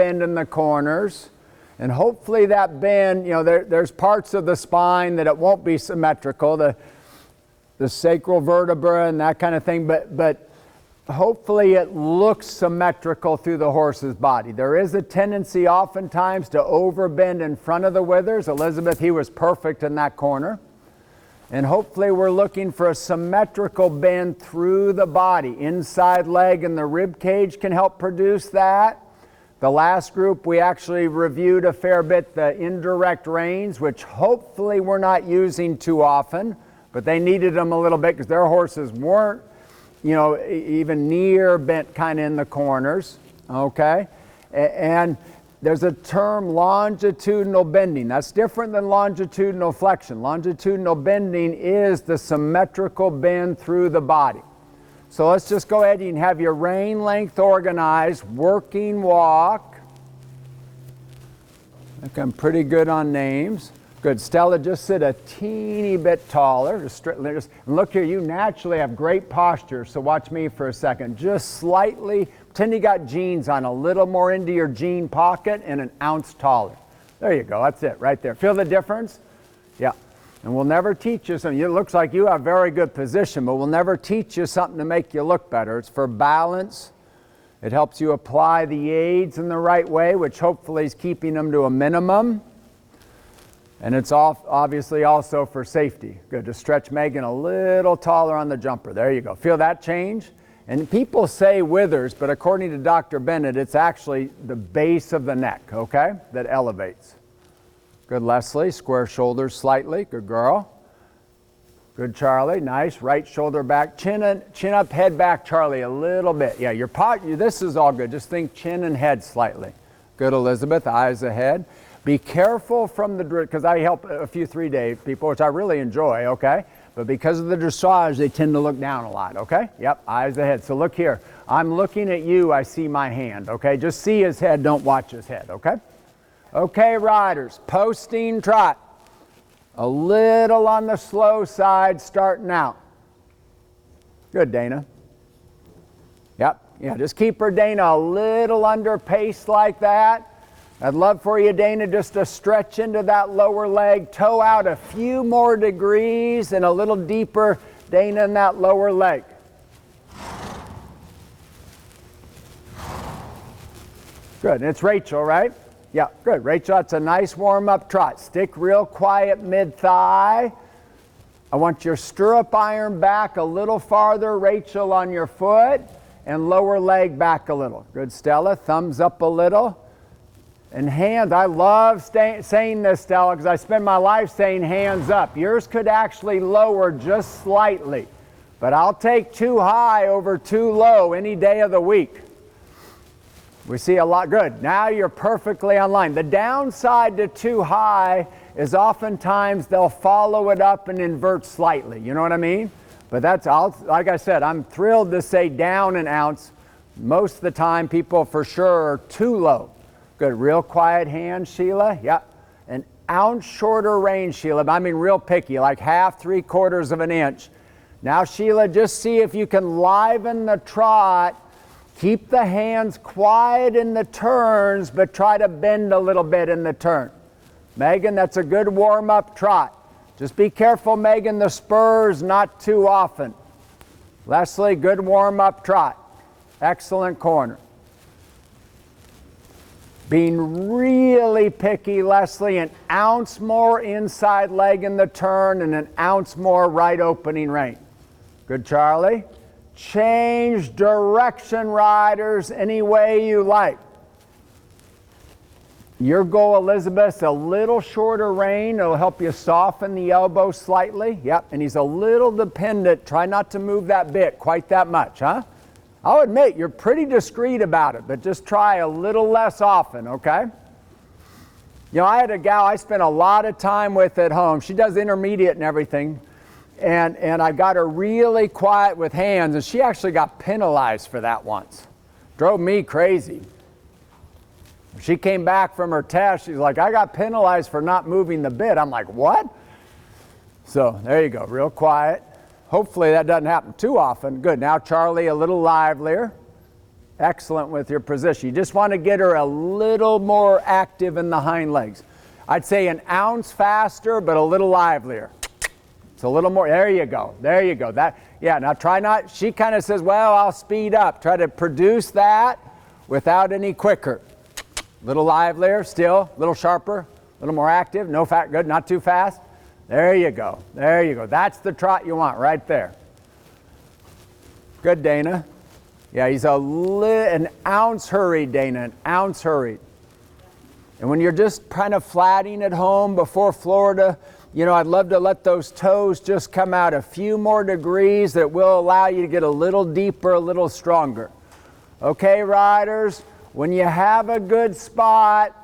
bend in the corners. And hopefully that bend, you know, there's parts of the spine that it won't be symmetrical, the sacral vertebra and that kind of thing, but hopefully it looks symmetrical through the horse's body. There is a tendency oftentimes to overbend in front of the withers. Elizabeth, he was perfect in that corner. And hopefully we're looking for a symmetrical bend through the body. Inside leg and the rib cage can help produce that. The last group we actually reviewed a fair bit, the indirect reins, which hopefully we're not using too often, but they needed them a little bit because their horses weren't, you know, even near bent kind of in the corners, okay? And there's a term, longitudinal bending. That's different than longitudinal flexion. Longitudinal bending is the symmetrical bend through the body. So let's just go ahead and have your rein length organized, working walk. I think I'm pretty good on names. Good. Stella, just sit a teeny bit taller. And look here, you naturally have great posture, so watch me for a second. Just slightly, pretend you got jeans on, a little more into your jean pocket and an ounce taller. There you go, that's it, right there. Feel the difference? Yeah. And we'll never teach you something. It looks like you have very good position, but we'll never teach you something to make you look better. It's for balance. It helps you apply the aids in the right way, which hopefully is keeping them to a minimum. And it's obviously also for safety. Good, to stretch Megan a little taller on the jumper. There you go. Feel that change? And people say withers, but according to Dr. Bennett, it's actually the base of the neck, okay, that elevates. Good, Leslie. Square shoulders slightly. Good girl. Good, Charlie. Nice. Right shoulder back. Chin up, head back, Charlie, a little bit. Yeah, this is all good. Just think chin and head slightly. Good, Elizabeth. Eyes ahead. Be careful from the, because I help a few 3-day people, which I really enjoy, okay? But because of the dressage, they tend to look down a lot, okay? Yep, eyes ahead. So look here. I'm looking at you. I see my hand, okay? Just see his head. Don't watch his head, okay? Okay, riders, posting trot. A little on the slow side starting out. Good, Dana. Yep, yeah, just keep her, Dana, a little under pace like that. I'd love for you, Dana, just to stretch into that lower leg, toe out a few more degrees and a little deeper, Dana, in that lower leg. Good, and it's Rachel, right? Yeah, good. Rachel, that's a nice warm-up trot. Stick real quiet mid-thigh. I want your stirrup iron back a little farther, Rachel, on your foot, and lower leg back a little. Good, Stella. Thumbs up a little. And hands, I love saying this, Stella, because I spend my life saying hands up. Yours could actually lower just slightly, but I'll take too high over too low any day of the week. We see a lot. Good. Now you're perfectly on line. The downside to too high is oftentimes they'll follow it up and invert slightly. You know what I mean? But that's, like I said, I'm thrilled to say down an ounce. Most of the time people for sure are too low. Good. Real quiet hand, Sheila. Yep. An ounce shorter range, Sheila. I mean real picky, like half, 3/4 of an inch. Now, Sheila, just see if you can liven the trot. Keep the hands quiet in the turns, but try to bend a little bit in the turn. Megan, that's a good warm-up trot. Just be careful, Megan, the spurs not too often. Leslie, good warm-up trot. Excellent corner. Being really picky, Leslie, an ounce more inside leg in the turn and an ounce more right opening rein. Good, Charlie. Change direction, riders, any way you like. Your goal, Elizabeth, a little shorter rein. It'll help you soften the elbow slightly. Yep, and he's a little dependent. Try not to move that bit quite that much, huh? I'll admit, you're pretty discreet about it, but just try a little less often, okay? You know, I had a gal I spent a lot of time with at home. She does intermediate and everything. And I got her really quiet with hands, and she actually got penalized for that once. Drove me crazy. She came back from her test, she's like, I got penalized for not moving the bit. I'm like, what? So there you go, real quiet. Hopefully that doesn't happen too often. Good, now Charlie, a little livelier. Excellent with your position. You just want to get her a little more active in the hind legs. I'd say an ounce faster, but a little livelier. It's a little more. There you go. There you go. That. Yeah. Now try not. She kind of says, "Well, I'll speed up." Try to produce that without any quicker. A little livelier, still a little sharper, a little more active. No fat. Good. Not too fast. There you go. There you go. That's the trot you want right there. Good, Dana. Yeah, he's an ounce hurried, Dana. An ounce hurried. And when you're just kind of flatting at home before Florida, you know, I'd love to let those toes just come out a few more degrees that will allow you to get a little deeper, a little stronger. Okay, riders, when you have a good spot,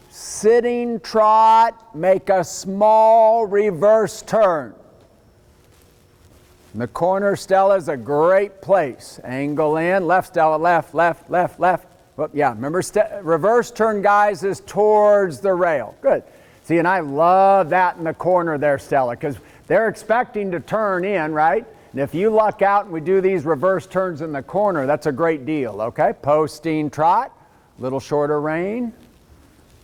sitting trot, make a small reverse turn. In the corner, Stella's a great place. Angle in, left, Stella, left, left, left, left. Well, yeah, remember, reverse turn, guys, is towards the rail. Good. See, and I love that in the corner there, Stella, because they're expecting to turn in, right? And if you luck out and we do these reverse turns in the corner, that's a great deal, okay? Posting trot, little shorter rein.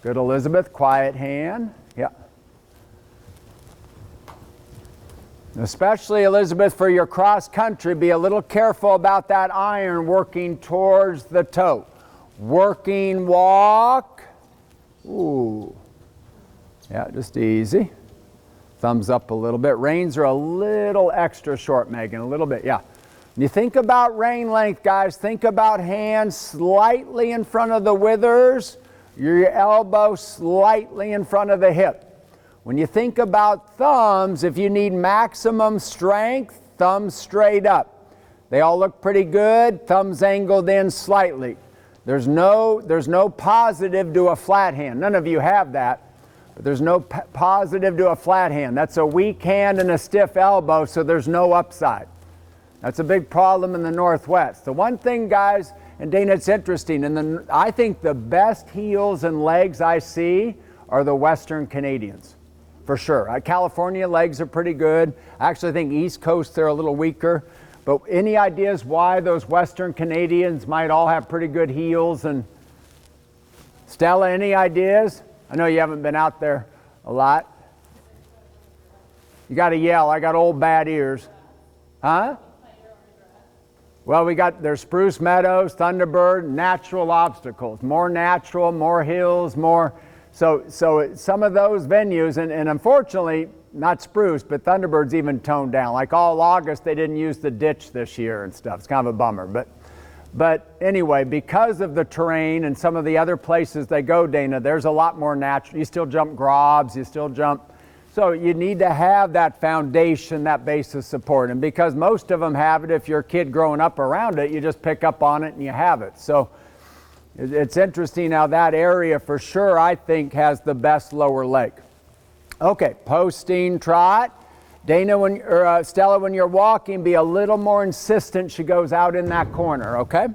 Good, Elizabeth, quiet hand. Yeah. Especially, Elizabeth, for your cross country, be a little careful about that iron working towards the toe. Working walk. Ooh. Yeah, just easy. Thumbs up a little bit. Reins are a little extra short, Megan, a little bit, yeah. When you think about rein length, guys, think about hands slightly in front of the withers, your elbow slightly in front of the hip. When you think about thumbs, if you need maximum strength, thumbs straight up. They all look pretty good, thumbs angled in slightly. There's no positive to a flat hand. None of you have that, but there's no positive to a flat hand. That's a weak hand and a stiff elbow, so there's no upside. That's a big problem in the Northwest. The one thing, guys, and Dana, it's interesting, I think the best heels and legs I see are the Western Canadians, for sure. California legs are pretty good. I actually think East Coast, they're a little weaker. But any ideas why those Western Canadians might all have pretty good heels? And Stella, any ideas? I know you haven't been out there a lot. You got to yell. I got old bad ears. Huh? Well, there's Spruce Meadows, Thunderbird, natural obstacles. More natural, more hills, more. So some of those venues, and unfortunately, not Spruce, but Thunderbird's even toned down. Like all August, they didn't use the ditch this year and stuff. It's kind of a bummer. But anyway, because of the terrain and some of the other places they go, Dana, there's a lot more natural. You still jump grobs, you still jump. So you need to have that foundation, that base of support. And because most of them have it, if you're a kid growing up around it, you just pick up on it and you have it. So it's interesting how that area for sure, I think, has the best lower leg. Okay, posting trot. Dana, Stella, when you're walking, be a little more insistent. She goes out in that corner, okay?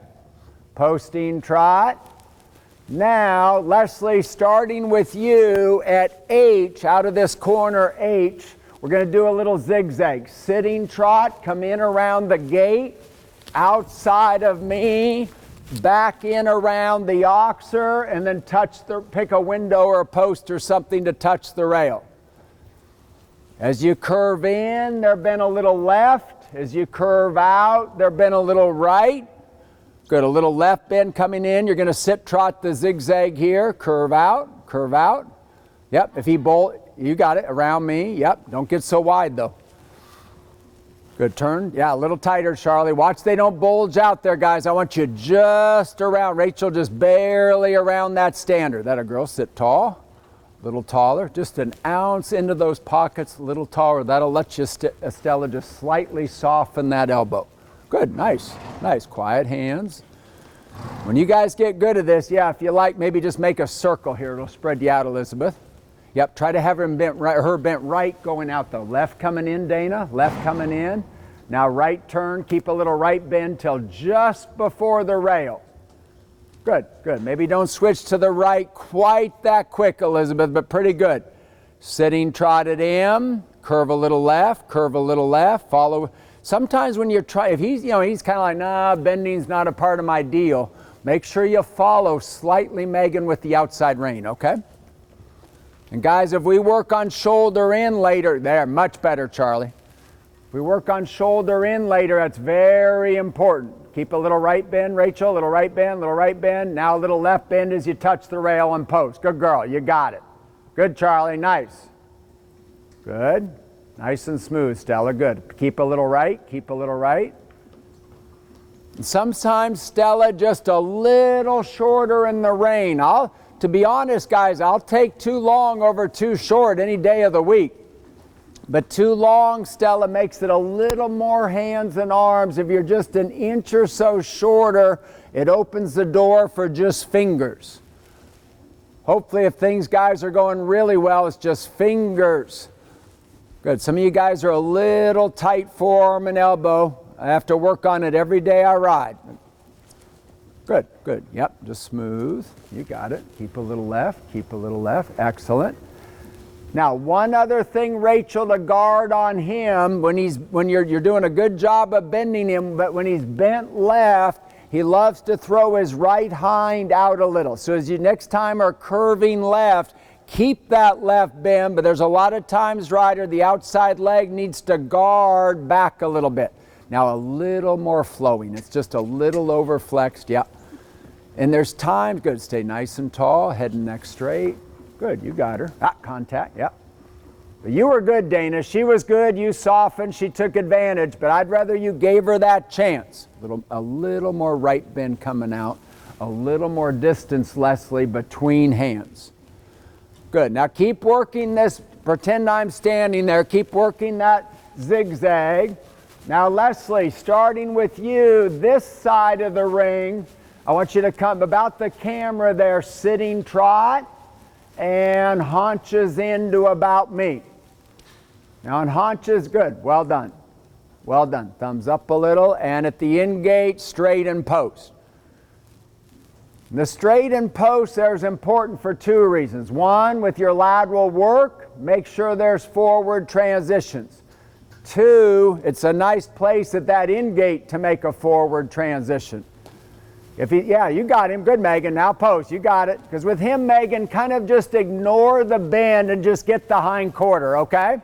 Posting trot. Now, Leslie, starting with you at H, out of this corner H, we're going to do a little zigzag. Sitting trot, come in around the gate, outside of me, back in around the oxer, and then pick a window or a post or something to touch the rail. As you curve in, there been a little left. As you curve out, there been a little right. Good, a little left bend coming in. You're going to sit trot the zigzag here. Curve out, curve out. Yep, if he bolt, you got it, around me. Yep, don't get so wide though. Good turn. Yeah, a little tighter, Charlie. Watch they don't bulge out there, guys. I want you just around. Rachel, just barely around that standard. That a girl, sit tall. A little taller, just an ounce into those pockets, a little taller. That'll let you, Estella, just slightly soften that elbow. Good, nice, nice, quiet hands. When you guys get good at this, yeah, if you like, maybe just make a circle here. It'll spread you out, Elizabeth. Yep, try to have her bent right going out though. Left coming in, Dana, left coming in. Now right turn, keep a little right bend till just before the rail. Good, good. Maybe don't switch to the right quite that quick, Elizabeth, but pretty good. Sitting trot at M, curve a little left, follow. Sometimes when you're if he's kind of like, nah, bending's not a part of my deal. Make sure you follow slightly, Megan, with the outside rein, okay? And guys, if we work on shoulder in later, there, much better, Charlie. If we work on shoulder in later, that's very important. Keep a little right bend, Rachel, little right bend, little right bend. Now a little left bend as you touch the rail and post. Good girl, you got it. Good, Charlie, nice. Good, nice and smooth, Stella, good. Keep a little right, keep a little right. And sometimes, Stella, just a little shorter in the rein. To be honest, guys, I'll take too long over too short any day of the week. But too long, Stella, makes it a little more hands and arms. If you're just an inch or so shorter, it opens the door for just fingers. Hopefully, if things, guys, are going really well, it's just fingers. Good. Some of you guys are a little tight forearm and elbow. I have to work on it every day I ride. Good, good. Yep, just smooth. You got it. Keep a little left, keep a little left. Excellent. Now, one other thing, Rachel, to guard on him when you're doing a good job of bending him, but when he's bent left, he loves to throw his right hind out a little. So as you next time are curving left, keep that left bend, but there's a lot of times, rider, the outside leg needs to guard back a little bit. Now a little more flowing. It's just a little overflexed, yeah. And there's times, good, stay nice and tall, head and neck straight. Good, you got her. Contact, yeah. But you were good, Dana. She was good, you softened, she took advantage, but I'd rather you gave her that chance. A little more right bend coming out, a little more distance, Leslie, between hands. Good, now keep working this, pretend I'm standing there, keep working that zigzag. Now Leslie, starting with you, this side of the ring, I want you to come about the camera there, sitting trot, and haunches into about me. Now on haunches, good, well done. Well done, thumbs up a little, and at the in gate, straight and post. The straight and post there is important for two reasons. One, with your lateral work, make sure there's forward transitions. Two, it's a nice place at that in gate to make a forward transition. Yeah, you got him. Good, Megan. Now post. You got it. Because with him, Megan, kind of just ignore the bend and just get the hind quarter, okay?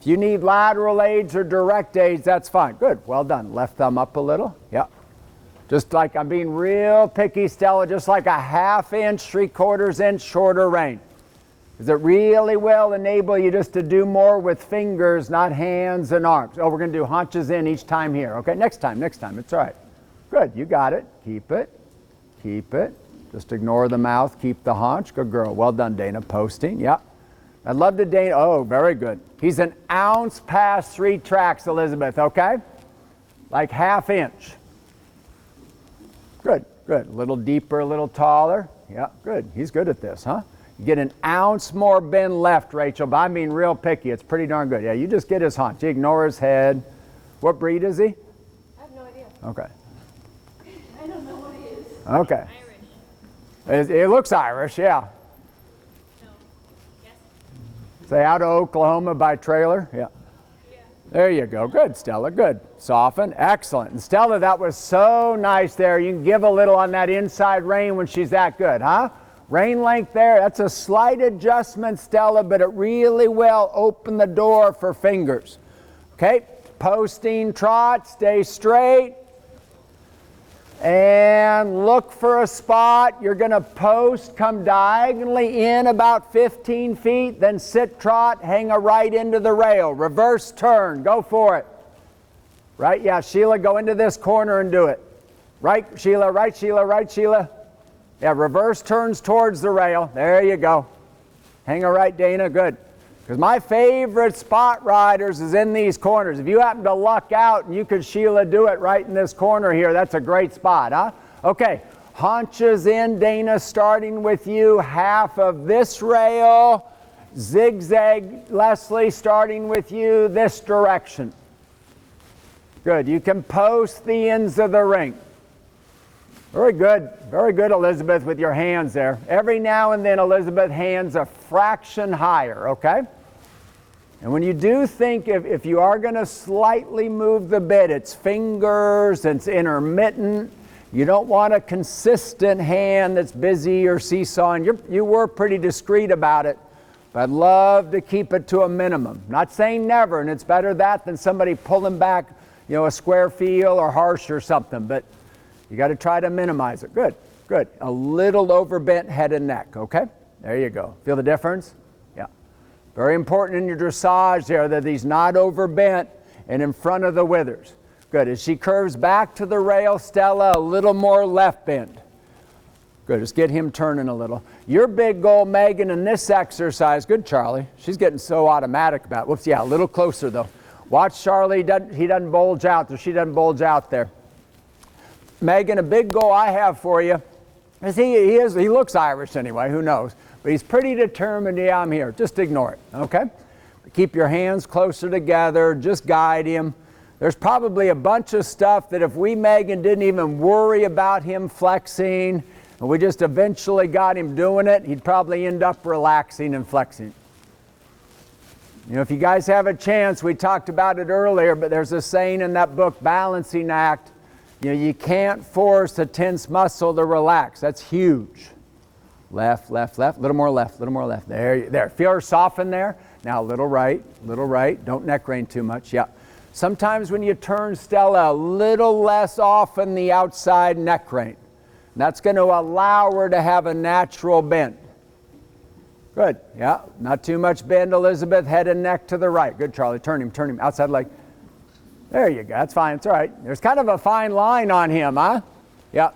If you need lateral aids or direct aids, that's fine. Good. Well done. Left thumb up a little. Yep. Just like I'm being real picky, Stella, just like a 1/2 inch, 3/4 inch shorter rein. Because it really will enable you just to do more with fingers, not hands and arms. Oh, we're going to do haunches in each time here. Okay, next time. It's all right. Good, you got it. Keep it. Keep it. Just ignore the mouth. Keep the haunch. Good girl. Well done, Dana. Posting. Yeah. I love the Dana. Oh, very good. He's an ounce past 3 tracks, Elizabeth, okay? Like 1/2 inch. Good, good. A little deeper, a little taller. Yeah, good. He's good at this, huh? You get an ounce more bend left, Rachel, but I'm being real picky. It's pretty darn good. Yeah, you just get his haunch. You ignore his head. What breed is he? I have no idea. Okay. I don't know what he is. Okay. Irish. It looks Irish, yeah. No. Yes. Say out of Oklahoma by trailer? Yeah. There you go. Good, Stella. Good. Soften. Excellent. And Stella, that was so nice there. You can give a little on that inside rein when she's that good, huh? Rein length there. That's a slight adjustment, Stella, but it really will open the door for fingers. Okay. Posting trot. Stay straight. And look for a spot. You're going to post, come diagonally in about 15 feet, then sit trot, hang a right into the rail. Reverse turn. Go for it. Right? Yeah, Sheila, go into this corner and do it. Right, Sheila, right, Sheila, right, Sheila. Yeah, reverse turns towards the rail. There you go. Hang a right, Dana. Good. Because my favorite spot riders is in these corners. If you happen to luck out and you could, Sheila, do it right in this corner here, that's a great spot, huh? Okay, haunches in, Dana, starting with you, 1/2 of this rail. Zigzag, Leslie, starting with you, this direction. Good, you can post the ends of the ring. Very good, Elizabeth, with your hands there. Every now and then, Elizabeth, hands a fraction higher, okay? And when you do think, if you are going to slightly move the bit, it's fingers, it's intermittent. You don't want a consistent hand that's busy or seesawing. You were pretty discreet about it, but I'd love to keep it to a minimum. Not saying never, and it's better that than somebody pulling back, a square feel or harsh or something, but you got to try to minimize it. Good, good. A little overbent head and neck, okay? There you go. Feel the difference? Yeah. Very important in your dressage there that he's not overbent and in front of the withers. Good. As she curves back to the rail, Stella, a little more left bend. Good. Just get him turning a little. Your big goal, Megan, in this exercise, good, Charlie. She's getting so automatic about it. Whoops, yeah, a little closer, though. Watch Charlie. He doesn't bulge out, or she doesn't bulge out there. Megan, a big goal I have for you is he looks Irish anyway, who knows? But he's pretty determined, yeah, I'm here. Just ignore it, okay? Keep your hands closer together. Just guide him. There's probably a bunch of stuff that if we, Megan, didn't even worry about him flexing, and we just eventually got him doing it, he'd probably end up relaxing and flexing. If you guys have a chance, we talked about it earlier, but there's a saying in that book, Balancing Act, you can't force a tense muscle to relax. That's huge. Left, left, left, little more left, little more left. There. Feel her soften there. Now a little right, little right. Don't neck rein too much. Yeah. Sometimes when you turn Stella, a little less often the outside neck rein. That's going to allow her to have a natural bend. Good. Yeah. Not too much bend, Elizabeth. Head and neck to the right. Good, Charlie. Turn him. Outside leg. There you go. That's fine. It's all right. There's kind of a fine line on him, huh? Yeah.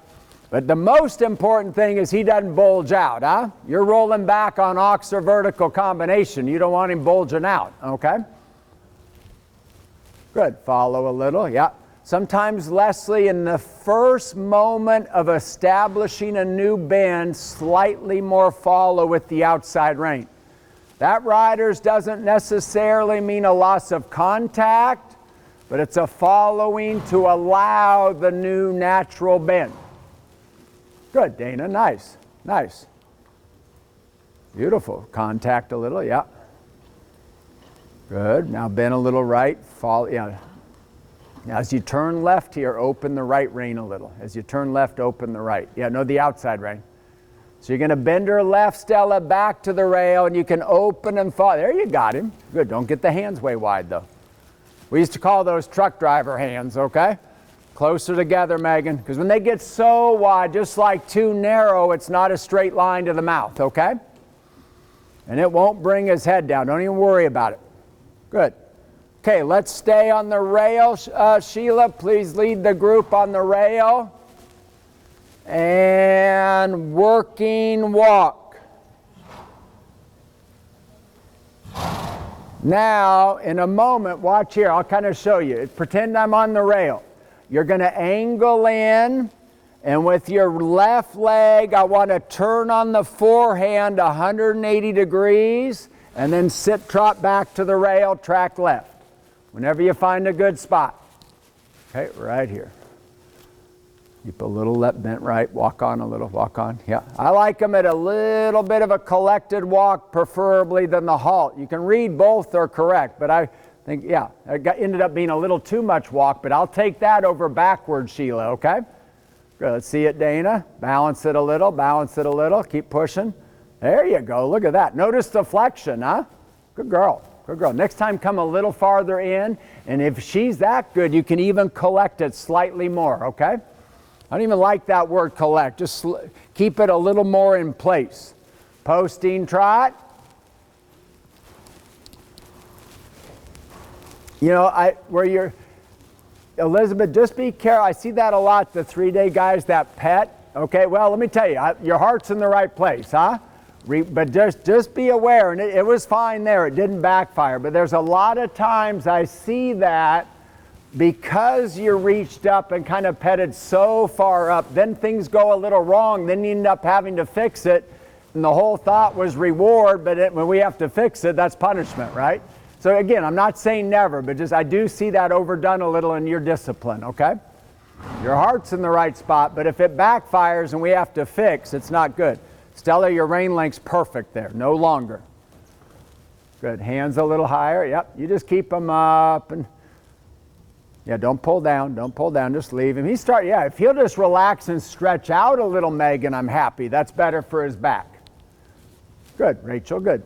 But the most important thing is he doesn't bulge out, huh? You're rolling back on ox or vertical combination. You don't want him bulging out, okay? Good. Follow a little. Yeah. Sometimes, Leslie, in the first moment of establishing a new bend, slightly more follow with the outside rein. That, riders, doesn't necessarily mean a loss of contact, but it's a following to allow the new natural bend. Good, Dana. Nice. Nice. Beautiful. Contact a little, yeah. Good. Now bend a little right. Follow, yeah. Now as you turn left here, open the right rein a little. As you turn left, open the right. Yeah, no, the outside rein. So you're going to bend her left, Stella, back to the rail, and you can open and follow. There, you got him. Good. Don't get the hands way wide, though. We used to call those truck driver hands, okay? Closer together, Megan, because when they get so wide, just like too narrow, it's not a straight line to the mouth, okay? And it won't bring his head down. Don't even worry about it. Good. Okay, let's stay on the rail. Sheila, please lead the group on the rail. And working walk. Now, in a moment, watch here. I'll kind of show you. Pretend I'm on the rail. You're going to angle in, and with your left leg, I want to turn on the forehand 180 degrees, and then sit trot back to the rail, track left. Whenever you find a good spot. Okay, right here. Keep a little left bent right, walk on a little, walk on. Yeah, I like them at a little bit of a collected walk, preferably than the halt. You can read both are correct, but I think, yeah, it ended up being a little too much walk, but I'll take that over backwards, Sheila, okay? Good, let's see it, Dana. Balance it a little, keep pushing. There you go, look at that. Notice the flexion, huh? Good girl. Good girl. Next time, come a little farther in, and if she's that good, you can even collect it slightly more, okay? I don't even like that word collect. Just keep it a little more in place. Posting trot. Elizabeth, just be careful. I see that a lot, the 3-day guys that pet. Okay, well, let me tell you, your heart's in the right place, huh? But just be aware, and it was fine there. It didn't backfire. But there's a lot of times I see that because you reached up and kind of petted so far up, then things go a little wrong. Then you end up having to fix it. And the whole thought was reward, but when we have to fix it, that's punishment, right? So again, I'm not saying never, but just I do see that overdone a little in your discipline, okay? Your heart's in the right spot, but if it backfires and we have to fix, it's not good. Stella, your rein length's perfect there, no longer. Good, hands a little higher, yep. You just keep them up. And Yeah, don't pull down, just leave him. If he'll just relax and stretch out a little, Megan, I'm happy. That's better for his back. Good, Rachel, good.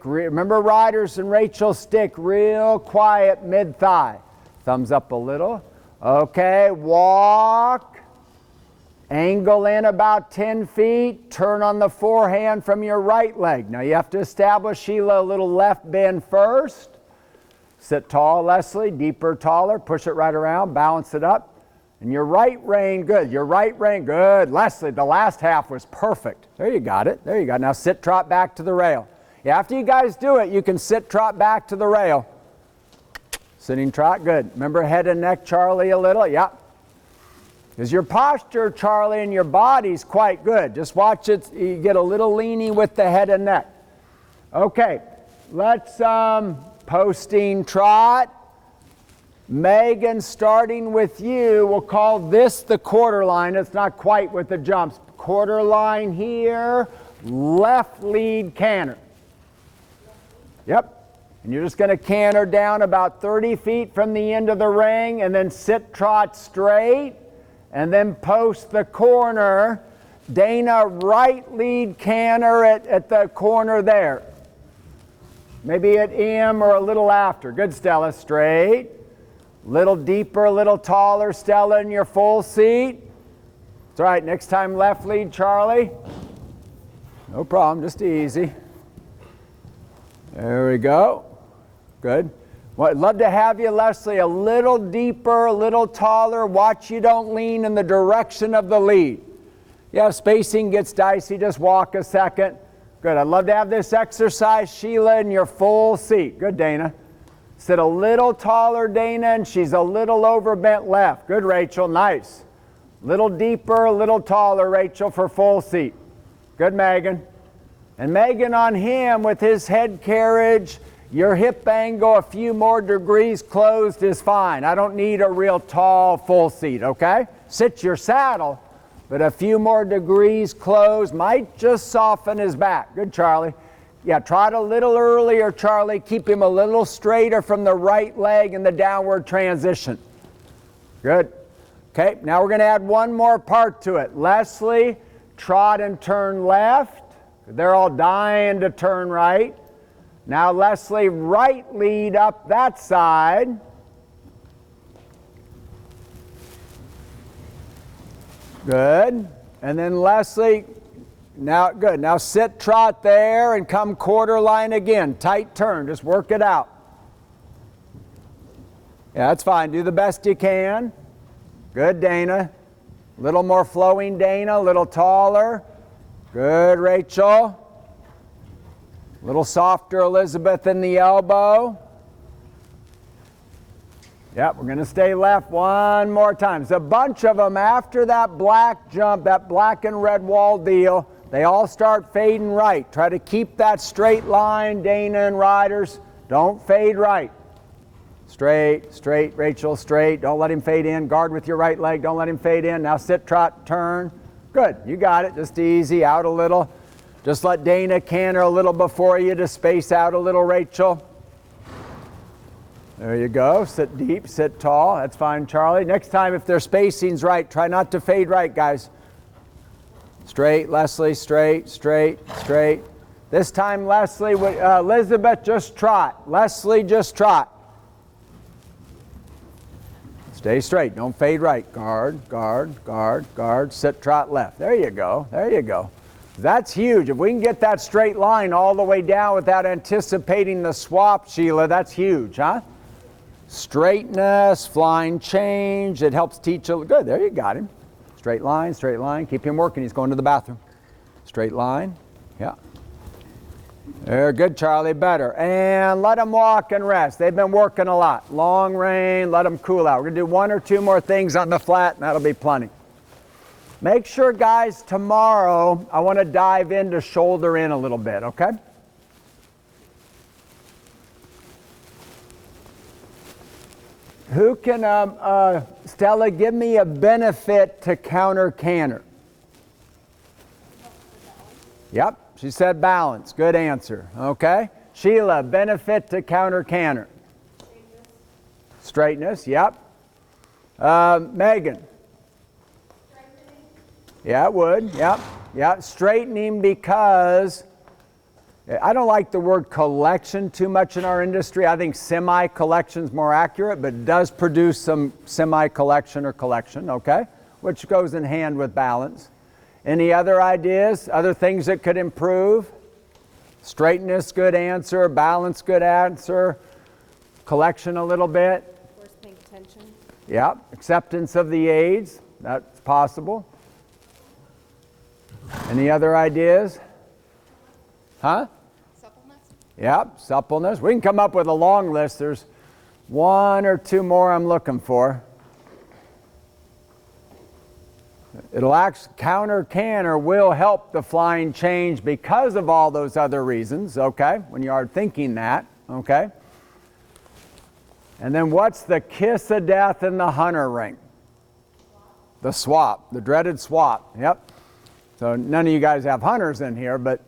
Remember riders and Rachel, stick real quiet mid-thigh. Thumbs up a little. Okay, walk. Angle in about 10 feet. Turn on the forehand from your right leg. Now you have to establish, Sheila, a little left bend first. Sit tall, Leslie, deeper, taller. Push it right around, balance it up. And your right rein, good. Your right rein, good. Leslie, the last half was perfect. There you got it. There you go. Now sit, trot back to the rail. Yeah, after you guys do it, you can sit, trot back to the rail. Sitting trot, good. Remember head and neck, Charlie, a little? Yeah. Because your posture, Charlie, and your body's quite good. Just watch it. You get a little leany with the head and neck. Okay, let's posting trot. Megan, starting with you, we'll call this the quarter line. It's not quite with the jumps. Quarter line here, left lead canter. Yep. And you're just going to canter down about 30 feet from the end of the ring and then sit trot straight and then post the corner. Dana, right lead canter at the corner there. Maybe at M or a little after. Good, Stella, straight. Little deeper, a little taller, Stella, in your full seat. That's all right, next time left lead, Charlie. No problem, just easy. There we go. Good. Well, I'd love to have you, Leslie, a little deeper, a little taller. Watch you don't lean in the direction of the lead. Yeah, spacing gets dicey, just walk a second. Good, I'd love to have this exercise, Sheila, in your full seat. Good, Dana. Sit a little taller, Dana, and she's a little overbent left. Good, Rachel, nice. Little deeper, a little taller, Rachel, for full seat. Good, Megan. And Megan on him with his head carriage, your hip angle a few more degrees closed is fine. I don't need a real tall full seat, okay? Sit your saddle, but a few more degrees closed might just soften his back. Good, Charlie. Yeah, trot a little earlier, Charlie. Keep him a little straighter from the right leg in the downward transition. Good. Okay, now we're going to add one more part to it. Leslie, trot and turn left. They're all dying to turn right. Now Leslie, right lead up that side. Good. And then Leslie, now good. Now sit trot there and come quarter line again. Tight turn, just work it out. Yeah, that's fine. Do the best you can. Good, Dana. A little more flowing, Dana. A little taller. Good, Rachel. A little softer, Elizabeth, in the elbow. Yep, we're going to stay left one more time. There's a bunch of them after that black jump, that black and red wall deal. They all start fading right. Try to keep that straight line, Dana and riders. Don't fade right. Straight, straight, Rachel, straight. Don't let him fade in. Guard with your right leg. Don't let him fade in. Now sit, trot, turn. Good, you got it. Just easy, out a little. Just let Dana canter a little before you to space out a little, Rachel. There you go. Sit deep, sit tall. That's fine, Charlie. Next time, if their spacing's right, try not to fade right, guys. Straight, Leslie, straight, straight, straight. This time, Leslie, Elizabeth, just trot. Leslie, just trot. Stay straight. Don't fade right. Guard, guard, guard, guard. Sit, trot left. There you go. There you go. That's huge. If we can get that straight line all the way down without anticipating the swap, Sheila, that's huge, huh? Straightness, flying change. It helps teach. Good. There you got him. Straight line, straight line. Keep him working. He's going to the bathroom. Straight line. Yeah. There, good, Charlie. Better. And let them walk and rest. They've been working a lot. Long rein. Let them cool out. We're going to do one or two more things on the flat, and that'll be plenty. Make sure, guys, tomorrow I want to dive into shoulder in a little bit, okay? Who can, Stella, give me a benefit to counter canter? Yep, she said balance. Good answer, okay? Sheila, benefit to counter canter? Straightness, yep. Megan. Yeah, it would. Yep. Yeah, straightening because I don't like the word collection too much in our industry. I think semi-collection is more accurate, but it does produce some semi-collection or collection, okay? Which goes in hand with balance. Any other ideas? Other things that could improve? Straightness, good answer. Balance, good answer. Collection a little bit. Of course, paying attention. Yeah, acceptance of the aids. That's possible. Any other ideas? Huh? Suppleness? Yep, suppleness. We can come up with a long list. There's one or two more I'm looking for. It'll actually, counter canter will help the flying change because of all those other reasons, okay? When you are thinking that, okay? And then what's the kiss of death in the hunter ring? The swap, the dreaded swap, yep. So none of you guys have hunters in here, but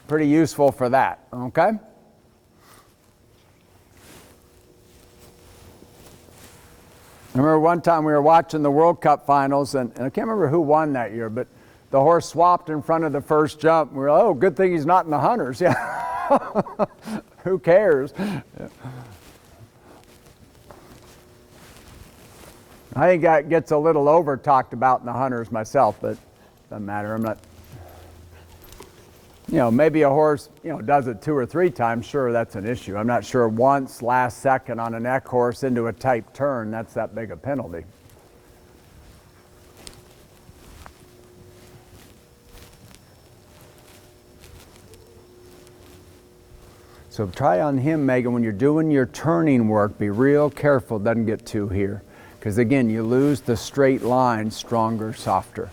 pretty useful for that, okay? I remember one time we were watching the World Cup finals, and I can't remember who won that year, but the horse swapped in front of the first jump. We were like, oh, good thing he's not in the hunters. Yeah. Who cares? Yeah. I think that gets a little over talked about in the hunters myself, but doesn't matter. I'm not, maybe a horse, does it 2 or 3 times. Sure, that's an issue. I'm not sure once, last second on a neck horse into a tight turn, that's that big a penalty. So try on him, Megan, when you're doing your turning work, be real careful, doesn't get too here. Because again, you lose the straight line, stronger, softer.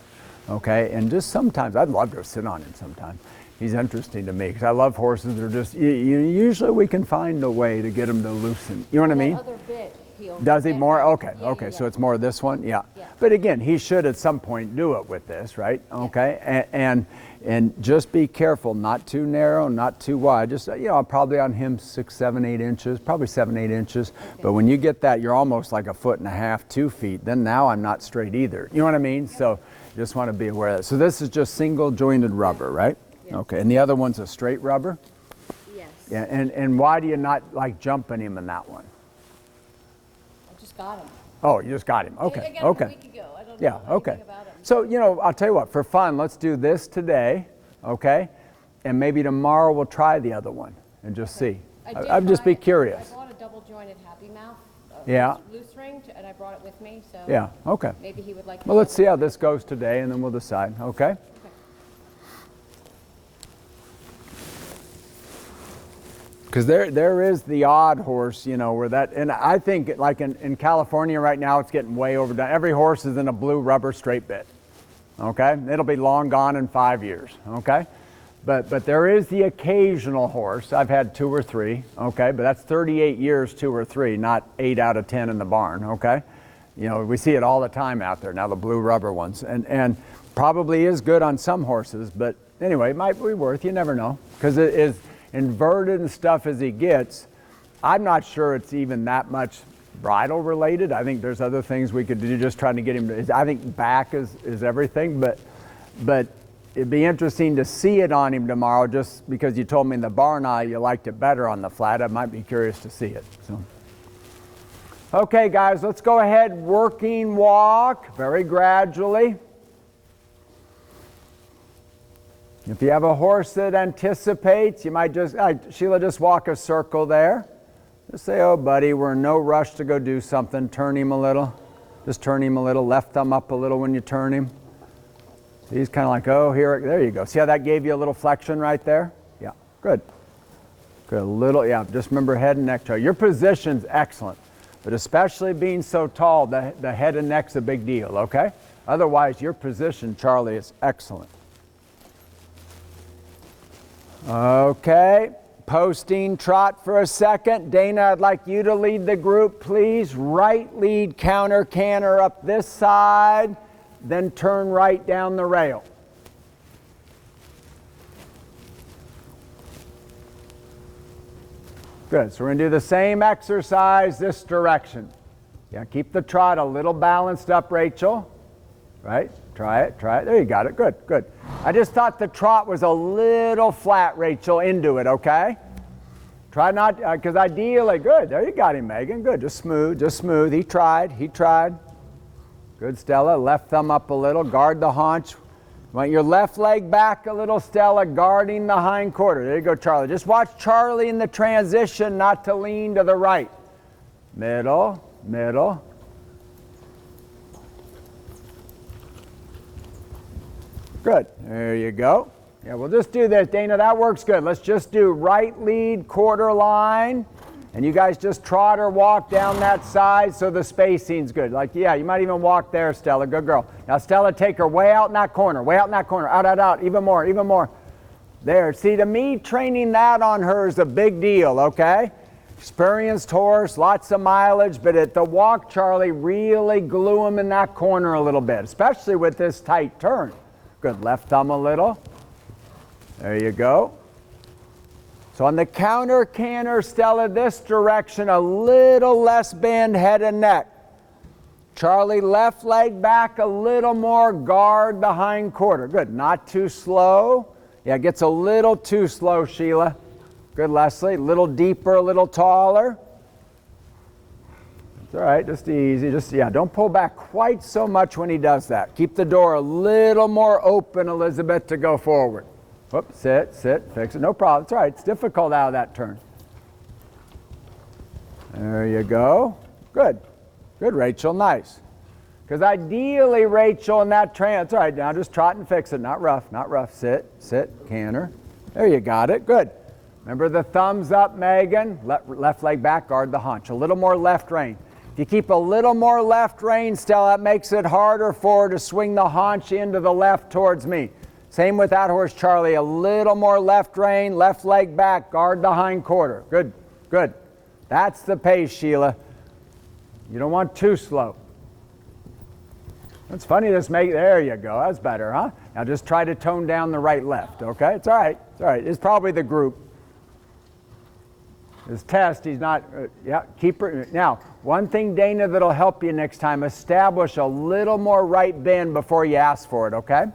Okay, and just sometimes, I'd love to sit on him sometime. He's interesting to me because I love horses that are just, usually we can find a way to get him to loosen. You know what I mean? Other bit, Does he more? Okay, Yeah, okay, yeah. so it's more this one? Yeah. Yeah. But again, he should at some point do it with this, right? Okay, and just be careful, not too narrow, not too wide. Just, probably on him 6, 7, 8 inches, probably 7, 8 inches. Okay. But when you get that, you're almost like 1.5 feet, 2 feet. Then now I'm not straight either. You know what I mean? So you just want to be aware of that. So this is just single jointed rubber, right? Yes. Okay, and the other one's a straight rubber? Yes. Yeah, and why do you not like jumping him in that one? I just got him. Oh, you just got him. Okay. I got him okay. a week ago. I don't Yeah, know okay. anything about him. So, I'll tell you what, for fun, let's do this today, okay? And maybe tomorrow we'll try the other one and just see. I'd just be curious. I bought a double jointed Happy Mouth. Yeah. Loose ring, and I brought it with me, so Yeah, okay. maybe he would like Well, let's see how this goes today and then we'll decide, okay? Because there is the odd horse, where that, and I think like in California right now, it's getting way overdone. Every horse is in a blue rubber straight bit, okay? It'll be long gone in 5 years, okay? But there is the occasional horse. I've had 2 or 3, okay? But that's 38 years, 2 or 3, not 8 out of 10 in the barn, okay? We see it all the time out there now, the blue rubber ones. And probably is good on some horses, but anyway, it might be worth, you never know. Because it is inverted and stuff as he gets. I'm not sure it's even that much bridle related. I think there's other things we could do just trying to get him to, I think back is everything, but it'd be interesting to see it on him tomorrow just because you told me in the barn eye you liked it better on the flat. I might be curious to see it. So, okay guys, let's go ahead, working walk very gradually. If you have a horse that anticipates, you might just, Sheila, just walk a circle there. Just say, oh buddy, we're in no rush to go do something. Turn him a little. Just turn him a little. Left thumb up a little when you turn him. So he's kind of like, oh, there you go. See how that gave you a little flexion right there? Yeah, good. Good, a little, yeah, just remember head and neck. Your position's excellent, but especially being so tall, the head and neck's a big deal, okay? Otherwise, your position, Charlie, is excellent. Okay, posting trot for a second. Dana, I'd like you to lead the group, please. Right lead, counter, canter up this side, then turn right down the rail. Good, so we're going to do the same exercise this direction. Yeah, keep the trot a little balanced up, Rachel. Right? Try it, try it. There you got it. Good, good. I just thought the trot was a little flat, Rachel, into it, okay? Try not, because ideally, good. There you got him, Megan. Good, just smooth, just smooth. He tried, he tried. Good, Stella. Left thumb up a little. Guard the haunch. Want your left leg back a little, Stella, guarding the hind quarter. There you go, Charlie. Just watch Charlie in the transition not to lean to the right. Middle, middle. Good. There you go. Yeah, we'll just do this, Dana. That works good. Let's just do right lead, quarter line. And you guys just trot or walk down that side so the spacing's good. Like, yeah, you might even walk there, Stella. Good girl. Now, Stella, take her way out in that corner. Way out in that corner. Out, out, out. Even more, even more. There. See, to me, training that on her is a big deal, okay? Experienced horse, lots of mileage, but at the walk, Charlie, really glue him in that corner a little bit, especially with this tight turn. Good. Left thumb a little. There you go. So on the counter canter, Stella, this direction, a little less bend head and neck. Charlie, left leg back a little more, guard the hind quarter. Good. Not too slow. Yeah, it gets a little too slow, Sheila. Good, Leslie. A little deeper, a little taller. It's all right, just easy. Just, yeah, don't pull back quite so much when he does that. Keep the door a little more open, Elizabeth, to go forward. Whoop, sit, fix it. No problem. It's all right. It's difficult out of that turn. There you go. Good. Good, Rachel. Nice. Because ideally, Rachel, in that it's all right. Now just trot and fix it. Not rough, not rough. Sit, canter. There you got it. Good. Remember the thumbs up, Megan. Left leg back, guard the haunch. A little more left rein. If you keep a little more left rein, Stella, that makes it harder for her to swing the haunch into the left towards me. Same with that horse, Charlie. A little more left rein, left leg back, guard the hind quarter. Good, good. That's the pace, Sheila. You don't want too slow. It's funny, there you go. That's better, huh? Now just try to tone down the right left, okay? It's all right. It's all right. It's probably the group. His test, he's not, yeah, keep her. Now, one thing, Dana, that'll help you next time, establish a little more right bend before you ask for it, okay?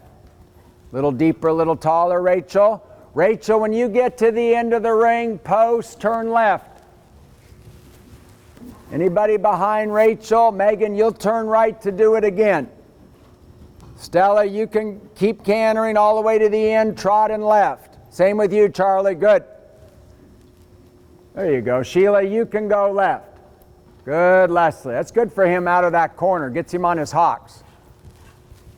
Little deeper, a little taller, Rachel. Rachel, when you get to the end of the ring, post, turn left. Anybody behind Rachel? Megan, you'll turn right to do it again. Stella, you can keep cantering all the way to the end, trot and left. Same with you, Charlie. Good. There you go. Sheila, you can go left. Good, Leslie. That's good for him out of that corner. Gets him on his hocks.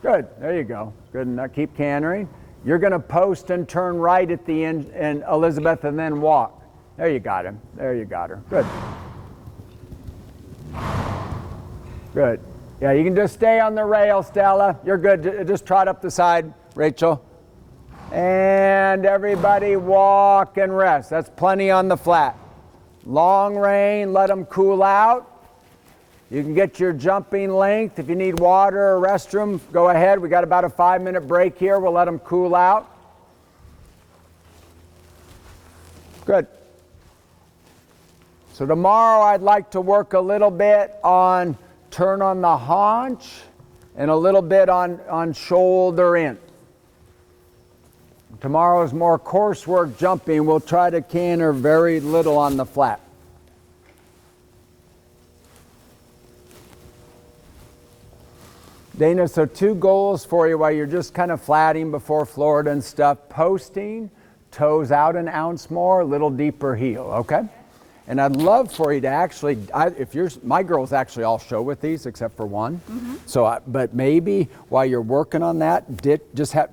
Good. There you go. Good enough. Keep cantering. You're going to post and turn right at the end, and Elizabeth, and then walk. There you got him. There you got her. Good. Good. Yeah, you can just stay on the rail, Stella. You're good. Just trot up the side, Rachel. And everybody walk and rest. That's plenty on the flat. Long rein, let them cool out. You can get your jumping length. If you need water or restroom, go ahead. We got about a 5-minute break here. We'll let them cool out. Good. So tomorrow I'd like to work a little bit on turn on the haunch and a little bit on shoulder in. Tomorrow's more coursework jumping. We'll try to canter very little on the flat. Dana, so 2 goals for you while you're just kind of flatting before Florida and stuff. Posting, toes out an ounce more, a little deeper heel, okay? And I'd love for you to actually, my girls actually all show with these except for one. Mm-hmm. So, but maybe while you're working on that,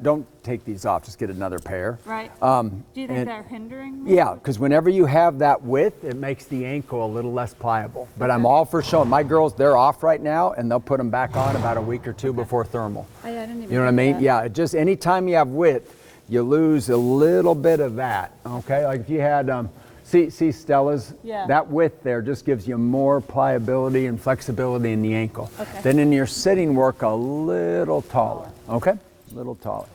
don't take these off. Just get another pair. Right. Do you think they're hindering me? Yeah, because whenever you have that width, it makes the ankle a little less pliable. But okay. I'm all for showing. My girls, they're off right now, and they'll put them back on about a week or 2 before thermal. Oh, yeah, I didn't even you know what I mean? That. Yeah. Just anytime you have width, you lose a little bit of that. Okay. Like if you had. See Stella's, yeah. That width there just gives you more pliability and flexibility in the ankle. Okay. Then in your sitting work, a little taller, okay? A little taller.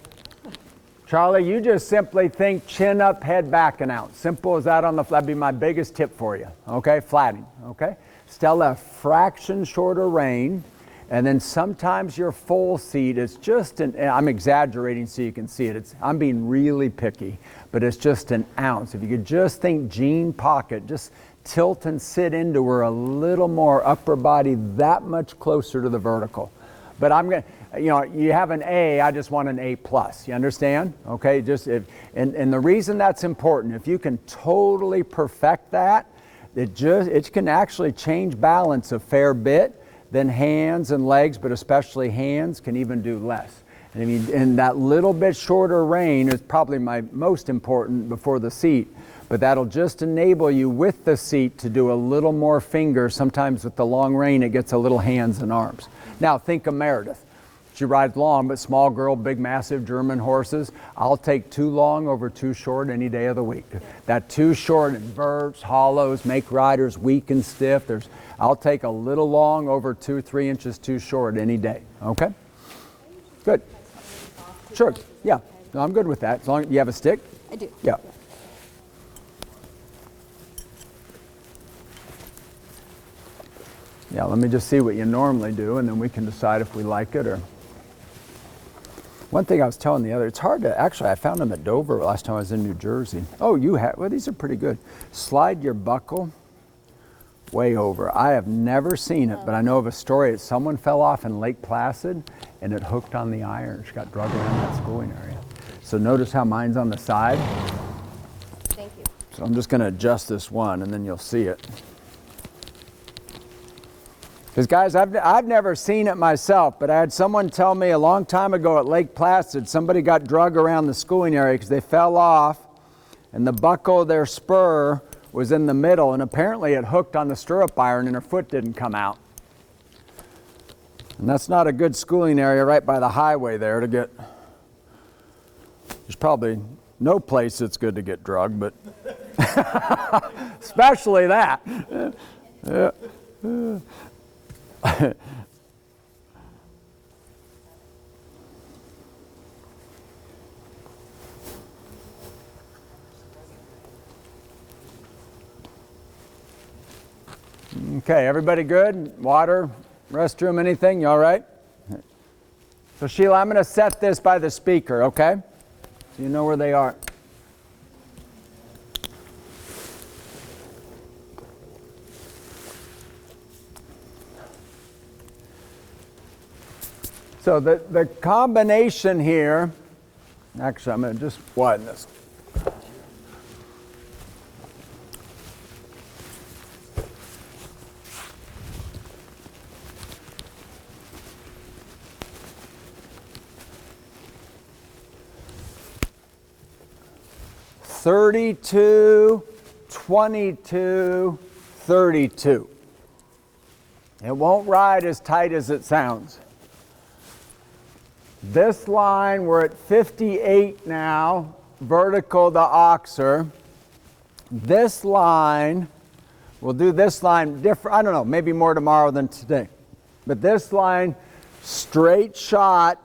Charlie, you just simply think chin up, head back and out. Simple as that on the flat. That'd be my biggest tip for you, okay? Flatting, okay? Stella, a fraction shorter rein, and then sometimes your full seat is just and I'm exaggerating so you can see it. I'm being really picky, but it's just an ounce. If you could just think jean pocket, just tilt and sit into her a little more, upper body that much closer to the vertical. But I'm going to, you have an A, I just want an A+. You understand? Okay, and the reason that's important, if you can totally perfect that, it can actually change balance a fair bit. Then hands and legs, but especially hands, can even do less. And that little bit shorter rein is probably my most important before the seat, but that'll just enable you with the seat to do a little more fingers. Sometimes with the long rein, it gets a little hands and arms. Now think of Meredith. She rides long, but small girl, big, massive German horses. I'll take too long over too short any day of the week. That too short inverts, hollows, make riders weak and stiff. I'll take a little long over 2-3 inches too short any day. Okay? Good. Sure. Yeah. No, I'm good with that. As long as you have a stick? I do. Yeah. Yeah, let me just see what you normally do, and then we can decide if we like it or... One thing I was telling the other, it's hard to, actually I found them at Dover last time I was in New Jersey. Oh, well, these are pretty good. Slide your buckle way over. I have never seen it, but I know of a story. Someone fell off in Lake Placid and it hooked on the iron. She got drugged around that schooling area. So notice how mine's on the side. Thank you. So I'm just going to adjust this one and then you'll see it. Because guys, I've never seen it myself, but I had someone tell me a long time ago at Lake Placid, somebody got drug around the schooling area because they fell off and the buckle of their spur was in the middle, and apparently it hooked on the stirrup iron and her foot didn't come out. And that's not a good schooling area right by the highway there to get... There's probably no place that's good to get drugged, but especially that. Okay, everybody good? Water, restroom, anything? You all right? So Sheila, I'm going to set this by the speaker, okay? So you know where they are. So the combination here, actually I'm going to just widen this. "32, 22, 32. It won't ride as tight as it sounds. This line, we're at 58 now, vertical to oxer. This line, we'll do this line different, I don't know, maybe more tomorrow than today. But this line, straight shot,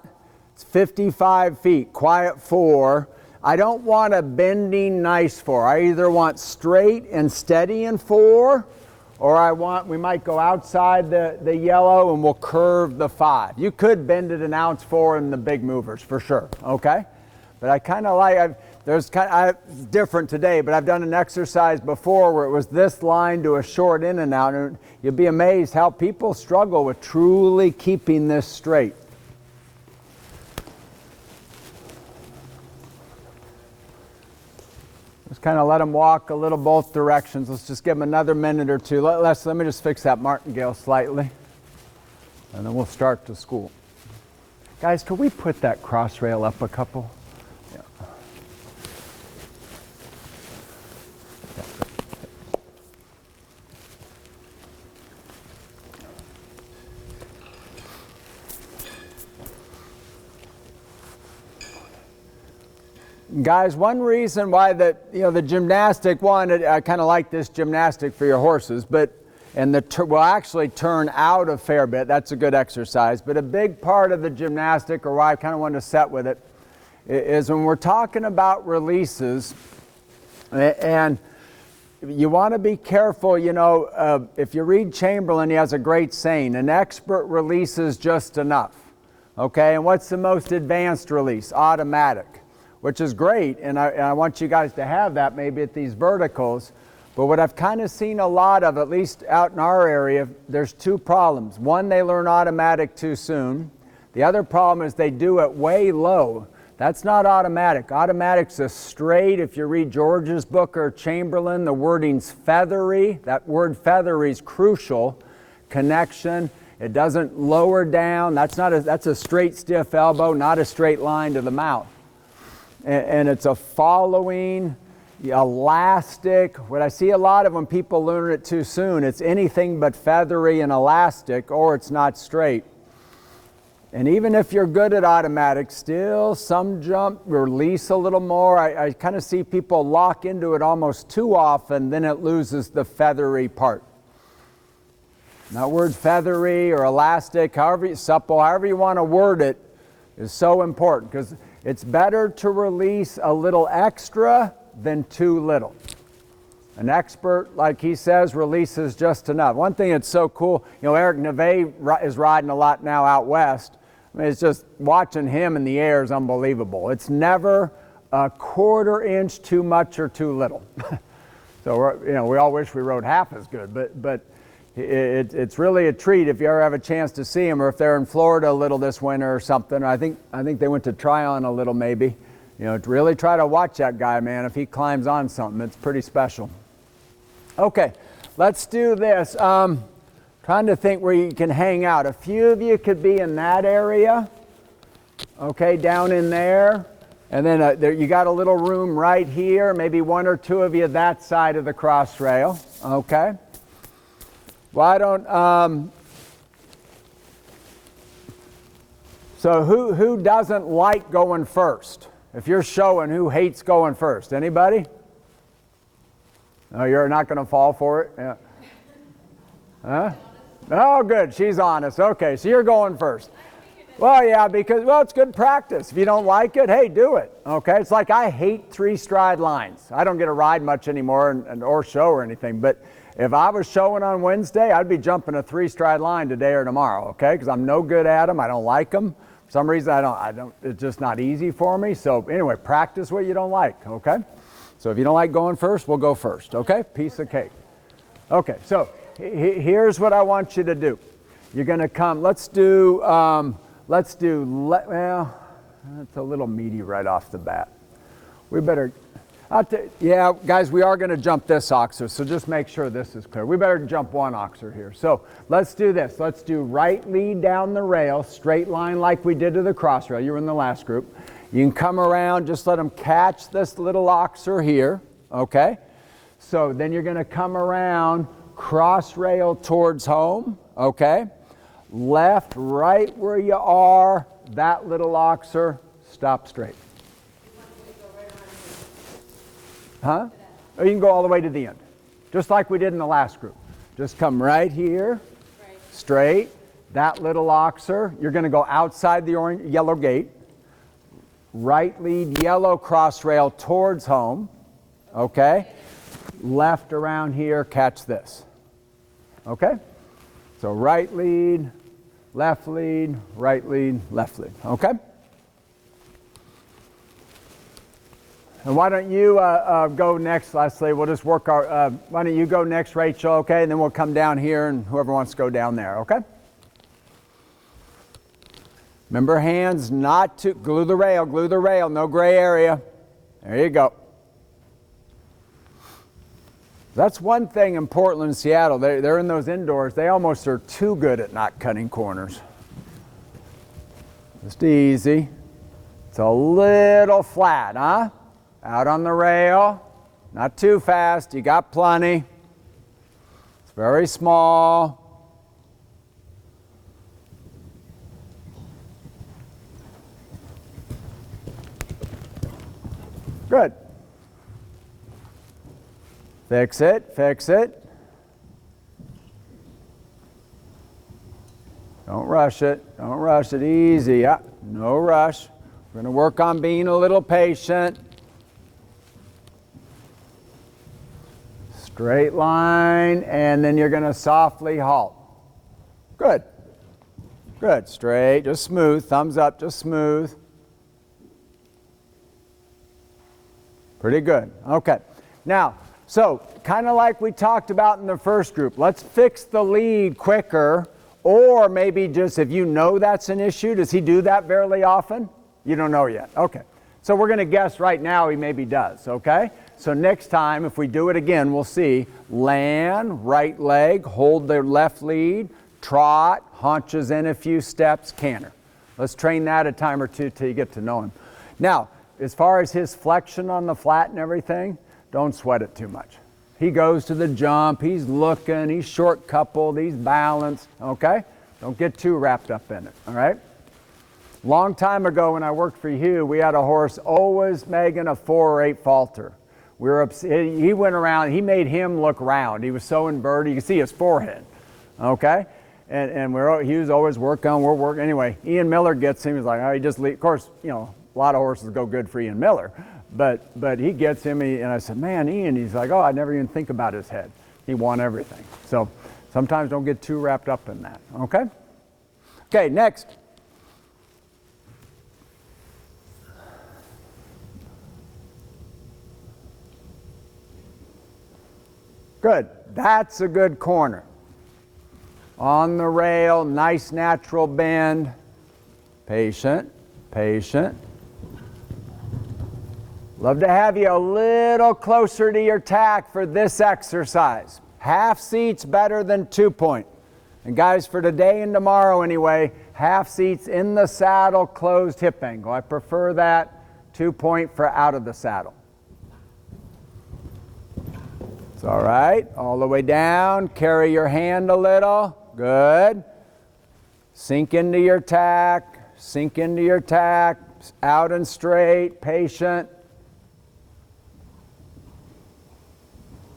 it's 55 feet, quiet 4. I don't want a bending nice 4. I either want straight and steady in 4, or we might go outside the yellow and we'll curve the 5. You could bend it an ounce 4 in the big movers for sure, okay? But I kind of like, it's different today, but I've done an exercise before where it was this line to a short in and out, and you'll be amazed how people struggle with truly keeping this straight. Just kind of let them walk a little both directions. Let's just give them another minute or two. Let me just fix that martingale slightly, and then we'll start the school. Guys, could we put that cross rail up a couple? Yeah. Guys, one reason why the gymnastic one, I kind of like this gymnastic for your horses, and will actually turn out a fair bit. That's a good exercise. But a big part of the gymnastic, or why I kind of wanted to set with it, is when we're talking about releases, and you want to be careful, if you read Chamberlain, he has a great saying, an expert releases just enough. Okay, and what's the most advanced release? Automatic, which is great, and I want you guys to have that maybe at these verticals. But what I've kind of seen a lot of, at least out in our area, there's two problems. One, they learn automatic too soon. The other problem is they do it way low. That's not automatic. Automatic's a straight. If you read George's book or Chamberlain, the wording's feathery. That word feathery is crucial. Connection. It doesn't lower down. That's a straight, stiff elbow, not a straight line to the mouth. And it's a following, elastic. What I see a lot of when people learn it too soon, it's anything but feathery and elastic, or it's not straight. And even if you're good at automatic, still some jump, release a little more. I kind of see people lock into it almost too often, then it loses the feathery part. That word feathery or elastic, supple, however you want to word it, is so important, because it's better to release a little extra than too little. An expert, like he says, releases just enough. One thing that's so cool, Eric Neve is riding a lot now out west. I mean, it's just watching him in the air is unbelievable. It's never a quarter inch too much or too little. So we all wish we rode half as good, but it's really a treat if you ever have a chance to see him, or if they're in Florida a little this winter or something. I think they went to Tryon a little maybe. To really try to watch that guy, man. If he climbs on something, it's pretty special. Okay, let's do this. Trying to think where you can hang out. A few of you could be in that area. Okay, down in there. And then you got a little room right here. Maybe one or two of you that side of the cross rail. Okay. Why don't, so who doesn't like going first? If you're showing, who hates going first? Anybody? No, you're not going to fall for it? Yeah. Huh? Oh, good. She's honest. Okay, so you're going first. Well, yeah, because, it's good practice. If you don't like it, hey, do it. Okay? It's like I hate three-stride lines. I don't get to ride much anymore or show or anything, but if I was showing on Wednesday, I'd be jumping a three-stride line today or tomorrow, okay? Because I'm no good at them. I don't like them. For some reason, I don't. It's just not easy for me. So anyway, practice what you don't like, okay? So if you don't like going first, we'll go first, okay? Piece of cake. Okay, so here's what I want you to do. You're going to come. Well, that's a little meaty right off the bat. We better. Yeah, guys, we are going to jump this oxer, so just make sure this is clear. We better jump one oxer here. So let's do this. Let's do right lead down the rail, straight line like we did to the cross rail. You were in the last group. You can come around, just let them catch this little oxer here, okay? So then you're going to come around, cross rail towards home, okay? Left, right where you are, that little oxer, stop straight. Huh? Or you can go all the way to the end, just like we did in the last group. Just come right here, straight, that little oxer. You're going to go outside the yellow gate. Right lead, yellow cross rail towards home. Okay? Left around here, catch this. Okay? So right lead, left lead, right lead, left lead. Okay? And why don't you go next, Leslie? We'll just work our, why don't you go next, Rachel, okay? And then we'll come down here, and whoever wants to go down there, okay? Remember, hands not to, glue the rail, no gray area. There you go. That's one thing in Portland and Seattle. They're in those indoors. They almost are too good at not cutting corners. Just easy. It's a little flat, huh? Out on the rail, not too fast, you got plenty. It's very small. Good. Fix it, fix it. Don't rush it, easy, yeah, no rush. We're gonna work on being a little patient. Straight line, and then you're going to softly halt. Good. Good. Straight, just smooth. Thumbs up, just smooth. Pretty good. Okay. Now, so kind of like we talked about in the first group, let's fix the lead quicker, or maybe just if you know that's an issue, does he do that fairly often? You don't know yet. Okay. So we're going to guess right now he maybe does, okay? So next time, if we do it again, we'll see land, right leg, hold the left lead, trot, haunches in a few steps, canter. Let's train that a time or two till you get to know him. Now, as far as his flexion on the flat and everything, don't sweat it too much. He goes to the jump, he's looking, he's short coupled, he's balanced, okay? Don't get too wrapped up in it, all right? Long time ago when I worked for Hugh, we had a horse always making a 4 or 8 falter. We were he went around, he made him look round. He was so inverted, you can see his forehead, okay? And he was always working, anyway, Ian Miller gets him, he's like, oh, he just leave. Of course, you know, a lot of horses go good for Ian Miller, but he gets him, and I said, man, Ian, he's like, oh, I never even think about his head. He won everything. So sometimes don't get too wrapped up in that, okay? Okay, next. Good. That's a good corner. On the rail, nice natural bend. Patient, patient. Love to have you a little closer to your tack for this exercise. Half seat's better than 2-point. And guys, for today and tomorrow anyway, half seats in the saddle, closed hip angle. I prefer that. 2-point for out of the saddle. It's all right. All the way down. Carry your hand a little. Good. Sink into your tack. Sink into your tack. Out and straight. Patient.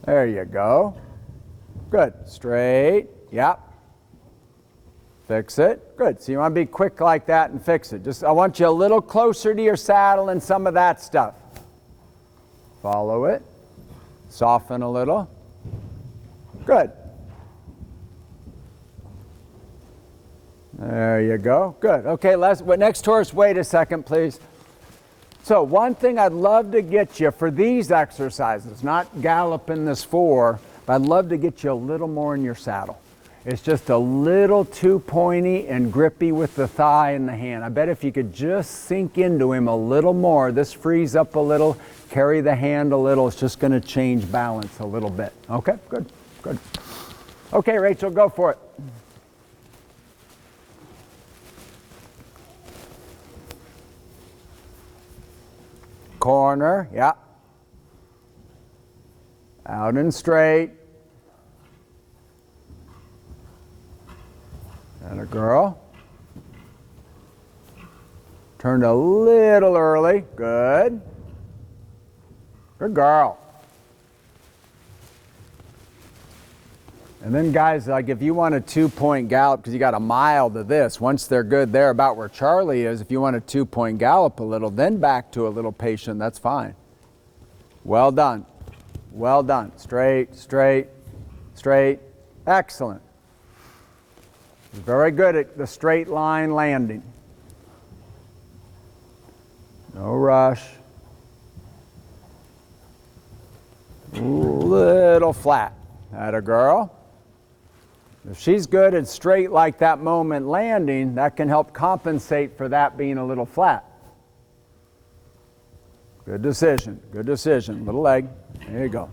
There you go. Good. Straight. Yep. Fix it. Good. So you want to be quick like that and fix it. I want you a little closer to your saddle and some of that stuff. Follow it. Soften a little. Good. There you go. Good. Okay, next horse, wait a second, please. So one thing I'd love to get you for these exercises, not galloping this 4, but I'd love to get you a little more in your saddle. It's just a little too pointy and grippy with the thigh and the hand. I bet if you could just sink into him a little more, this frees up a little, carry the hand a little, it's just going to change balance a little bit. Okay, good, good. Okay, Rachel, go for it. Corner, yeah. Out and straight. And a girl. Turned a little early. Good. Good girl. And then guys, like if you want a 2-point gallop, because you got a mile to this, once they're good there about where Charlie is, if you want a 2-point gallop a little, then back to a little patient, that's fine. Well done. Well done. Straight, straight, straight. Excellent. Very good at the straight line landing. No rush. Little flat. Atta girl. If she's good at straight like that moment landing, that can help compensate for that being a little flat. Good decision. Good decision. Little leg. There you go.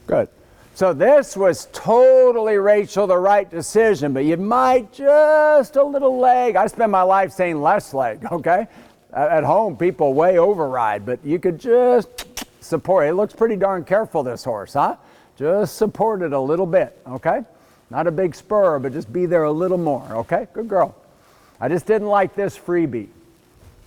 Good. So this was totally, Rachel, the right decision, but you might just a little leg. I spend my life saying less leg, okay? At home, people way override, but you could just support it. It looks pretty darn careful, this horse, huh? Just support it a little bit, okay? Not a big spur, but just be there a little more, okay? Good girl. I just didn't like this freebie,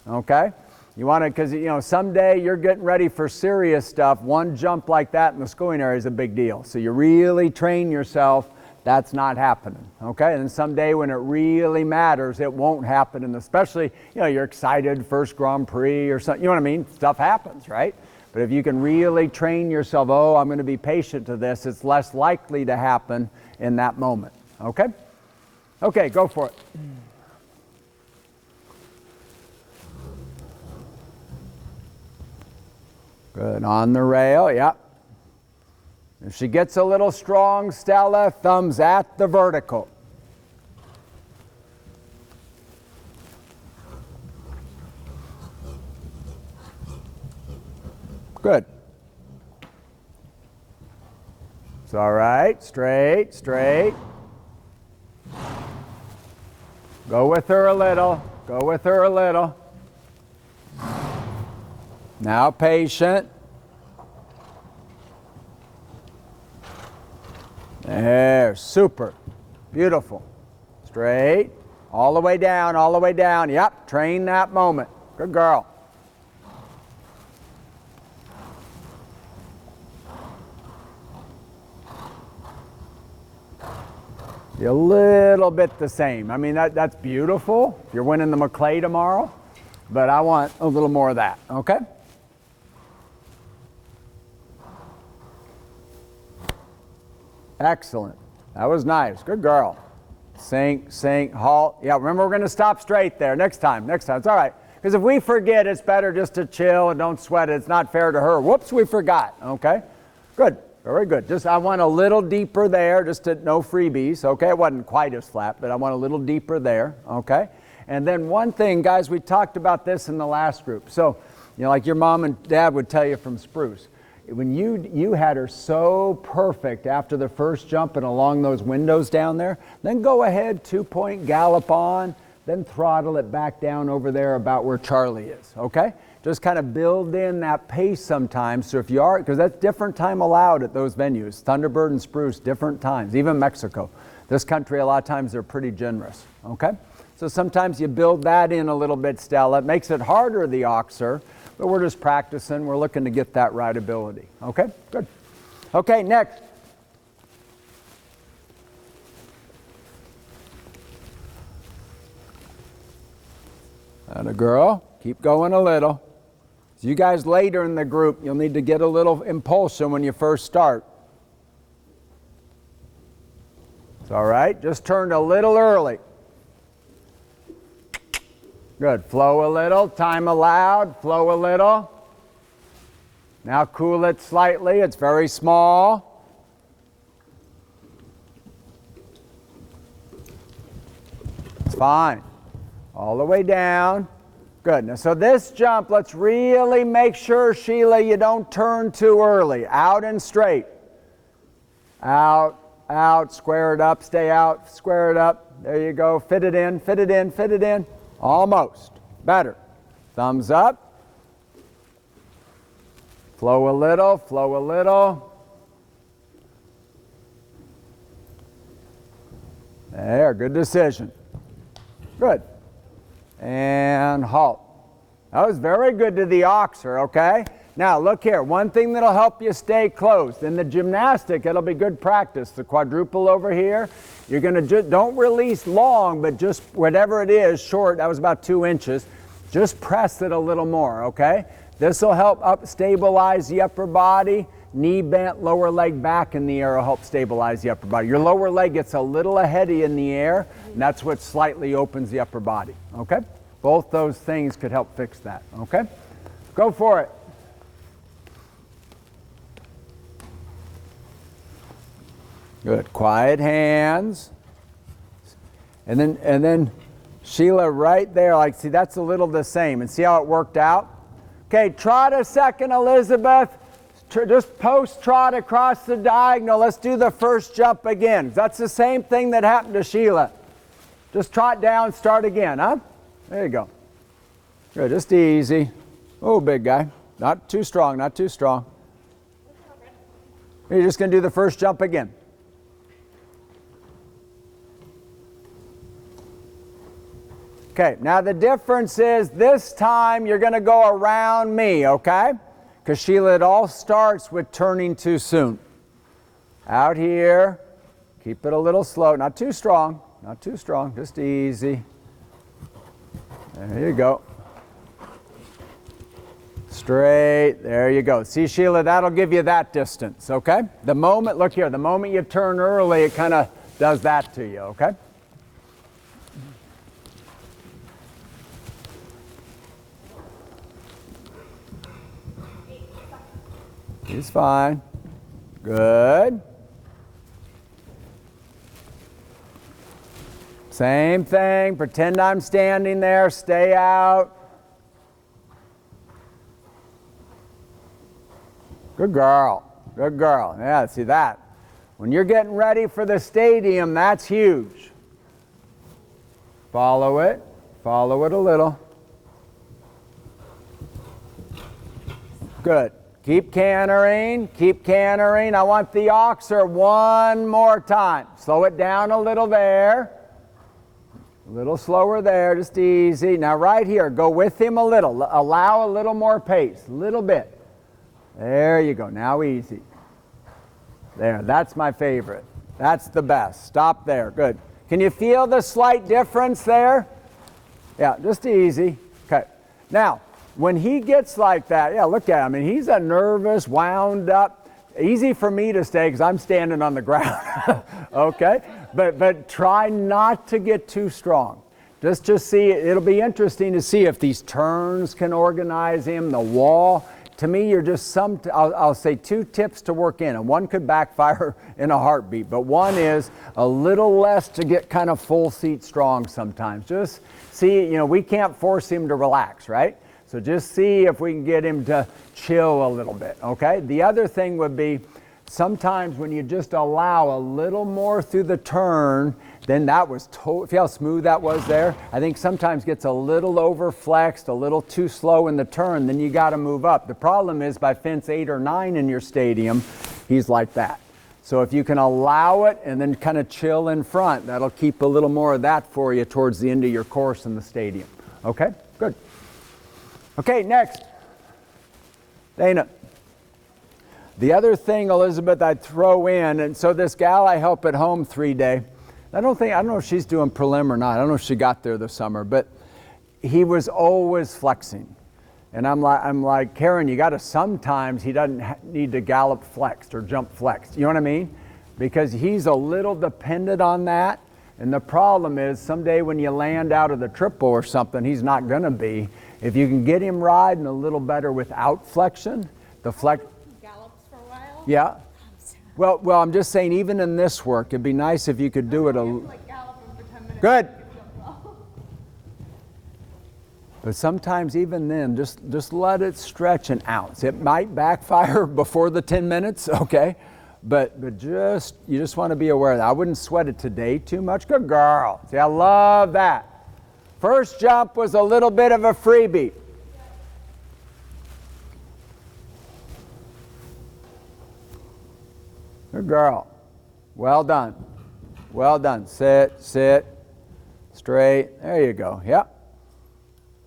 okay? You want to, because, you know, someday you're getting ready for serious stuff. One jump like that in the schooling area is a big deal. So you really train yourself, that's not happening, okay? And then someday when it really matters, it won't happen. And especially, you know, you're excited, first Grand Prix or something, you know what I mean? Stuff happens, right? But if you can really train yourself, oh, I'm going to be patient to this, it's less likely to happen in that moment. Okay? Okay, go for it. Good, on the rail, yep. If she gets a little strong, Stella, thumbs at the vertical. Good. It's all right, straight, straight. Go with her a little, go with her a little. Now patient. There, super, beautiful. Straight, all the way down, all the way down. Yep, train that moment. Good girl. A little bit the same. I mean, that's beautiful. You're winning the McClay tomorrow, but I want a little more of that, okay? Excellent. That was nice. Good girl. Sink, sink, halt. Yeah, remember we're going to stop straight there next time. It's all right. Because if we forget, it's better just to chill and don't sweat it. It's not fair to her. Whoops, we forgot. Okay? Good. Very good. Just I want a little deeper there, just to no freebies. Okay? It wasn't quite as flat, but I want a little deeper there. Okay? And then one thing, guys, we talked about this in the last group. So, you know, like your mom and dad would tell you from Spruce. When you had her so perfect after the first jump and along those windows down there, then go ahead, 2-point gallop on, then throttle it back down over there about where Charlie is, okay? Just kind of build in that pace sometimes. So if you are, because that's different time allowed at those venues, Thunderbird and Spruce, different times, even Mexico. This country, a lot of times they're pretty generous, okay? So sometimes you build that in a little bit, Stella. It makes it harder, the oxer, but we're just practicing. We're looking to get that rideability. Okay, good. Okay, next. And a girl, keep going a little. So you guys later in the group, you'll need to get a little impulsion when you first start. It's all right, just turned a little early. Good, flow a little, time allowed, flow a little. Now cool it slightly, it's very small. It's fine. All the way down. Good, now so this jump, let's really make sure, Sheila, you don't turn too early. Out and straight. Out, out, square it up, stay out, square it up. There you go, fit it in, fit it in, fit it in. Almost. Better. Thumbs up. Flow a little, flow a little. There, good decision. Good. And halt. That was very good to the oxer, okay? Now look here, one thing that'll help you stay close. In the gymnastic, it'll be good practice. The quadruple over here, you're gonna just, don't release long, but just whatever it is, short, that was about 2 inches, just press it a little more, okay? This will help stabilize the upper body. Knee bent, lower leg back in the air will help stabilize the upper body. Your lower leg gets a little ahead of you in the air, and that's what slightly opens the upper body, okay? Both those things could help fix that, okay? Go for it. Good, quiet hands. And then Sheila right there, like, see, that's a little the same. And see how it worked out? Okay, trot a second, Elizabeth. Just post trot across the diagonal. Let's do the first jump again. That's the same thing that happened to Sheila. Just trot down, start again, huh? There you go. Good, just easy. Oh, big guy. Not too strong, not too strong. You're just going to do the first jump again. Okay, now the difference is this time you're going to go around me, okay? Because Sheila, it all starts with turning too soon. Out here, keep it a little slow, not too strong, not too strong, just easy. There you go. Straight, there you go. See, Sheila, that'll give you that distance, okay? The moment, look here, the moment you turn early, it kind of does that to you, okay? He's fine. Good. Same thing, pretend I'm standing there, stay out. Good girl, good girl. Yeah, see that. When you're getting ready for the stadium, that's huge. Follow it a little. Good. Keep cantering, keep cantering. I want the oxer one more time. Slow it down a little there. A little slower there, just easy. Now right here, go with him a little. Allow a little more pace, a little bit. There you go, now easy. There, that's my favorite. That's the best. Stop there, good. Can you feel the slight difference there? Yeah, just easy. Okay. Now, when he gets like that, yeah, look at him. I mean, he's a nervous, wound up. Easy for me to stay because I'm standing on the ground. Okay? But try not to get too strong. Just see, it'll be interesting to see if these turns can organize him, the wall. To me, you're just I'll say 2 tips to work in, and one could backfire in a heartbeat, but one is a little less to get kind of full seat strong sometimes. Just see, we can't force him to relax, right? So just see if we can get him to chill a little bit, okay? The other thing would be sometimes when you just allow a little more through the turn, then that was see how smooth that was there? I think sometimes gets a little over flexed, a little too slow in the turn, then you got to move up. The problem is by fence 8 or 9 in your stadium, he's like that. So if you can allow it and then kind of chill in front, that'll keep a little more of that for you towards the end of your course in the stadium. Okay, good. Okay, next. Dana. The other thing, Elizabeth, I'd throw in, and so this gal I help at home 3-day, I don't know if she's doing prelim or not. I don't know if she got there this summer, but he was always flexing. And I'm like, Karen, you got to sometimes, he doesn't need to gallop flexed or jump flexed. You know what I mean? Because he's a little dependent on that. And the problem is someday when you land out of the triple or something, he's not going to be. If you can get him riding a little better without flexion, the flex. Gallops for a while? Yeah. Well, I'm just saying, even in this work, it'd be nice if you could do it a. Like galloping for 10 minutes. Good. But sometimes even then, just let it stretch an ounce. It might backfire before the 10 minutes, okay? But you just want to be aware of that. I wouldn't sweat it today too much. Good girl. See, I love that. First jump was a little bit of a freebie. Good girl. Well done. Well done. Sit, straight. There you go. Yep.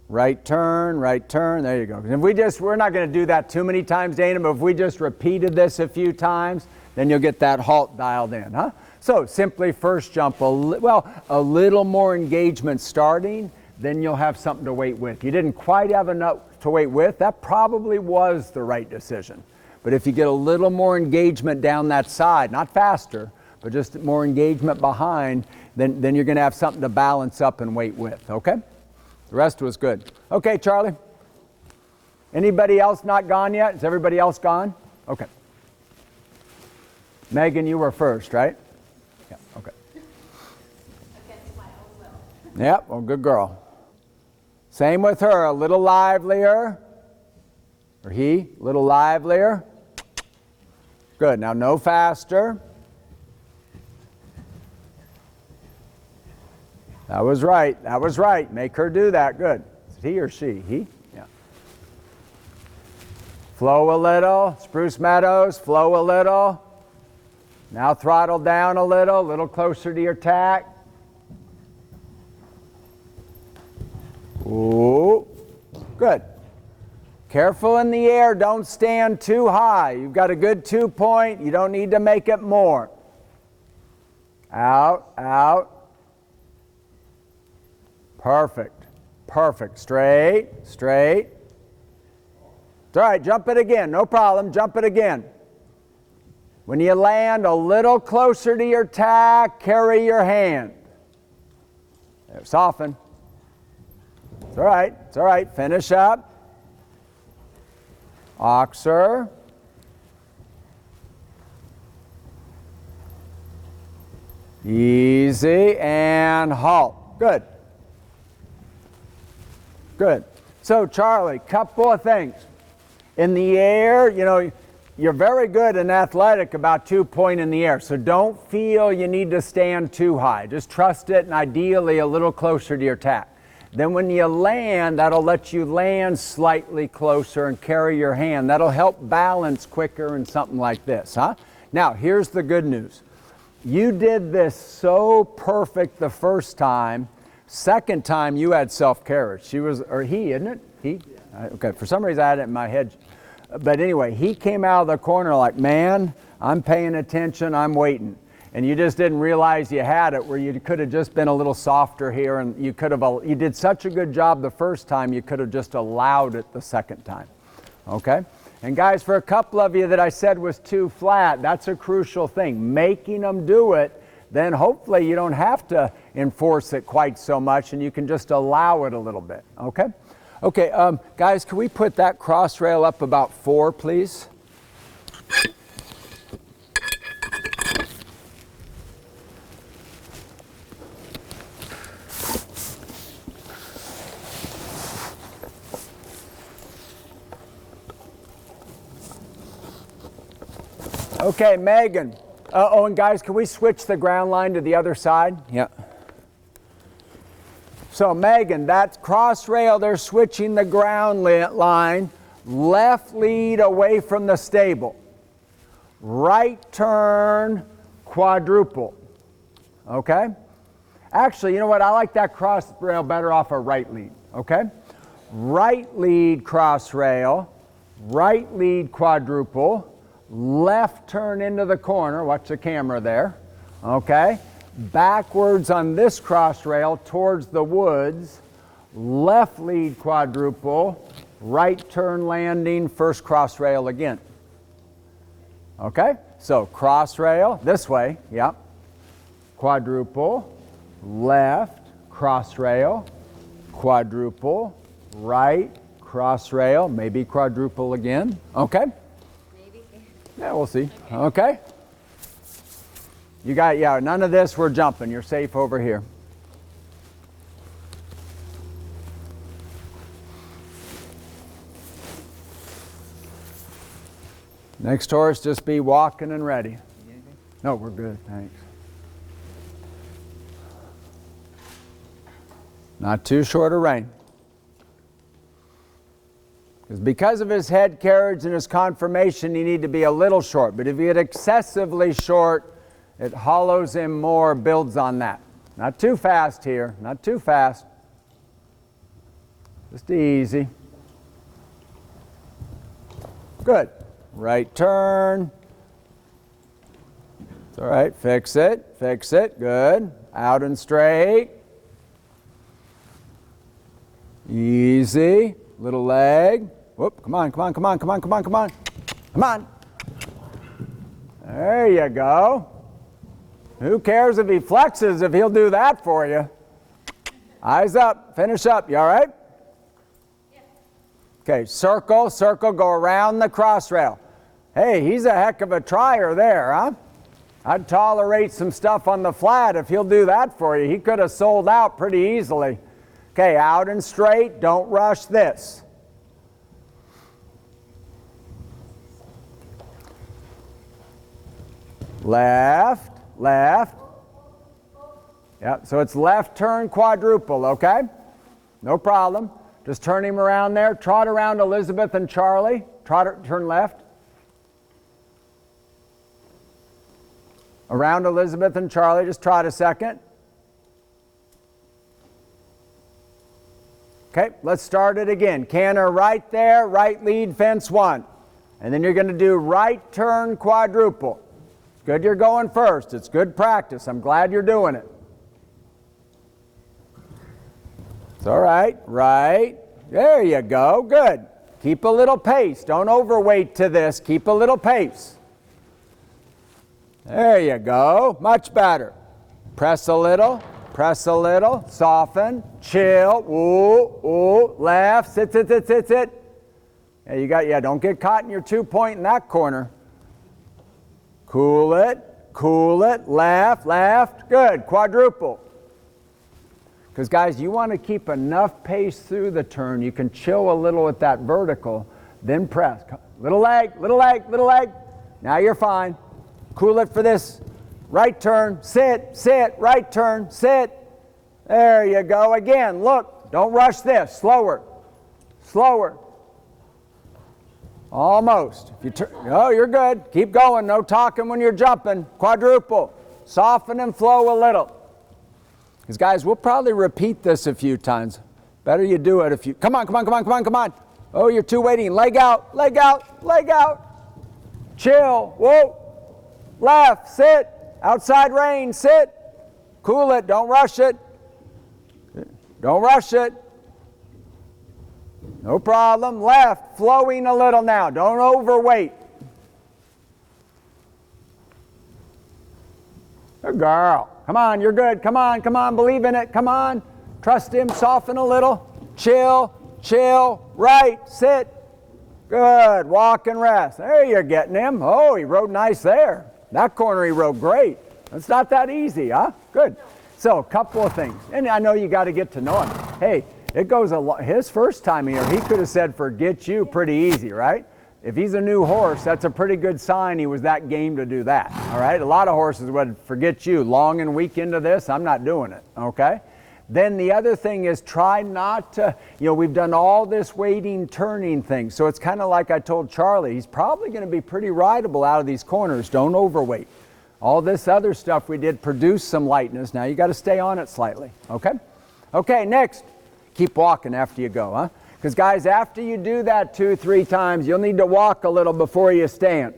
Right turn, there you go. If we're not going to do that too many times, Dana, but if we just repeated this a few times, then you'll get that halt dialed in, huh? So simply first jump, a little more engagement starting, then you'll have something to wait with. You didn't quite have enough to wait with, that probably was the right decision. But if you get a little more engagement down that side, not faster, but just more engagement behind, then you're going to have something to balance up and wait with, okay? The rest was good. Okay, Charlie. Anybody else not gone yet? Is everybody else gone? Okay. Megan, you were first, right? Yeah, okay. Against my own will. Yep, well, good girl. Same with her, a little livelier. Or he, a little livelier. Good, now no faster. That was right. Make her do that, good. Is it he or she? He? Yeah. Flow a little, Spruce Meadows, flow a little. Now throttle down a little closer to your tack. Ooh, good. Careful in the air, don't stand too high. You've got a good 2 point, you don't need to make it more. Out. Perfect. Straight. It's all right, jump it again, no problem, jump it again. When you land a little closer to your tack, carry your hand. There, soften. It's all right, finish up. Oxer. Easy, and halt. Good. Good. So, Charlie, couple of things. In the air, you know, you're very good and athletic about 2-point in the air, so don't feel you need to stand too high. Just trust it, and ideally a little closer to your tack. Then when you land, that'll let you land slightly closer and carry your hand. That'll help balance quicker in something like this, huh? Now, here's the good news. You did this so perfect the first time. Second time, you had self-carriage. She was, or he, isn't it? He? Okay, for some reason I had it in my head. But anyway, he came out of the corner like, man, I'm paying attention, I'm waiting. And you just didn't realize you had it, where you could have just been a little softer here, and you could have, you did such a good job the first time, you could have just allowed it the second time. Okay? And guys, for a couple of you that I said was too flat, that's a crucial thing. Making them do it, then hopefully you don't have to enforce it quite so much, and you can just allow it a little bit. Okay? Okay, guys, can we put that cross rail up about 4, please? Okay, Megan. Oh, and guys, can we switch the ground line to the other side? Yeah. So Megan, that cross rail, they're switching the ground line. Left lead away from the stable. Right turn, quadruple. Okay? Actually, you know what? I like that cross rail better off a right lead. Okay? Right lead cross rail, right lead quadruple, left turn into the corner. Watch the camera there. Okay? Backwards on this cross rail towards the woods, left lead quadruple, right turn landing, first cross rail again. Okay, so cross rail this way, yep, quadruple, left, cross rail, quadruple, right, cross rail, maybe quadruple again. Okay? Maybe. Yeah, we'll see. Okay? You got, yeah, none of this, we're jumping. You're safe over here. Next horse, just be walking and ready. No, we're good, thanks. Not too short of Rein. Because of his head carriage and his conformation, you need to be a little short. But if you get excessively short, it hollows him more, builds on that. Not too fast here, not too fast. Just easy. Good. Right turn. It's all right, fix it, good. Out and straight. Easy, little leg. Whoop, come on. Come on. There you go. Who cares if he flexes if he'll do that for you? Eyes up, finish up, you all right? Yeah. Okay, circle, go around the cross rail. Hey, he's a heck of a trier there, huh? I'd tolerate some stuff on the flat if he'll do that for you. He could have sold out pretty easily. Okay, out and straight, don't rush this. Left. Yep, so it's left turn quadruple, okay? No problem. Just turn him around there. Trot around Elizabeth and Charlie. Turn left. Around Elizabeth and Charlie, just trot a second. Okay, let's start it again. Canter right there, right lead, fence 1. And then you're going to do right turn quadruple. Good you're going first. It's good practice. I'm glad you're doing it. It's all right. Right. There you go. Good. Keep a little pace. Don't overweight to this. Keep a little pace. There you go. Much better. Press a little. Press a little. Soften. Chill. Ooh, ooh. Left. Sit, sit, sit, sit, sit. Yeah, don't get caught in your 2-point in that corner. Cool it. Cool it. Left, left. Good. Quadruple. Because, guys, you want to keep enough pace through the turn. You can chill a little with that vertical, then press. Little leg, little leg, little leg. Now you're fine. Cool it for this. Right turn, sit, sit, right turn, sit. There you go. Again, look, don't rush this. Slower, slower. Almost. If you turn, oh, you're good. Keep going. No talking when you're jumping. Quadruple. Soften and flow a little. Because, guys, we'll probably repeat this a few times. Better you do it if you... Come on, come on, come on, come on, come on. Oh, you're too waiting. Leg out, leg out, leg out. Chill. Whoa. Left. Sit. Outside Rein. Sit. Cool it. Don't rush it. Don't rush it. No problem. Left. Flowing a little now. Don't overweight. Good girl. Come on, you're good. Come on, come on, believe in it. Come on. Trust him. Soften a little. Chill, chill. Right, sit. Good. Walk and rest. There you're getting him. Oh, he rode nice there. That corner he rode great. It's not that easy, huh? Good. So, a couple of things. And I know you got to get to know him. Hey, it goes a lot. His first time here, he could have said, forget you, pretty easy, right? If he's a new horse, that's a pretty good sign he was that game to do that, all right? A lot of horses would forget you. Long and weak into this, I'm not doing it, okay? Then the other thing is try not to, we've done all this waiting, turning thing. So it's kind of like I told Charlie, he's probably going to be pretty rideable out of these corners. Don't overweight. All this other stuff we did produced some lightness. Now you got to stay on it slightly, okay? Okay, next. Keep walking after you go, huh? Because, guys, after you do that 2-3 times, you'll need to walk a little before you stand.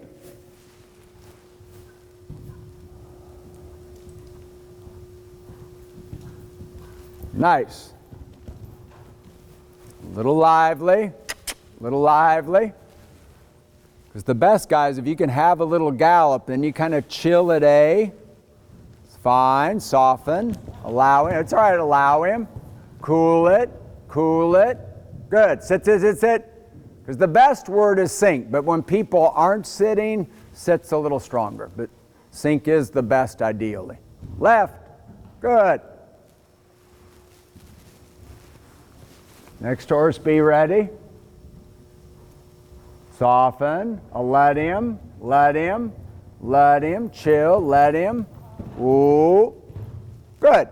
Nice. Little lively. Little lively. Because the best, guys, if you can have a little gallop, then you kind of chill at A. It's fine. Soften. Allow him. It's all right. Allow him. Cool it. Cool it. Good. Sit, sit, sit, sit. Because the best word is sink. But when people aren't sitting, sit's a little stronger. But sink is the best ideally. Left. Good. Next horse, be ready. Soften. Let him. Let him. Let him. Chill. Let him. Ooh. Good.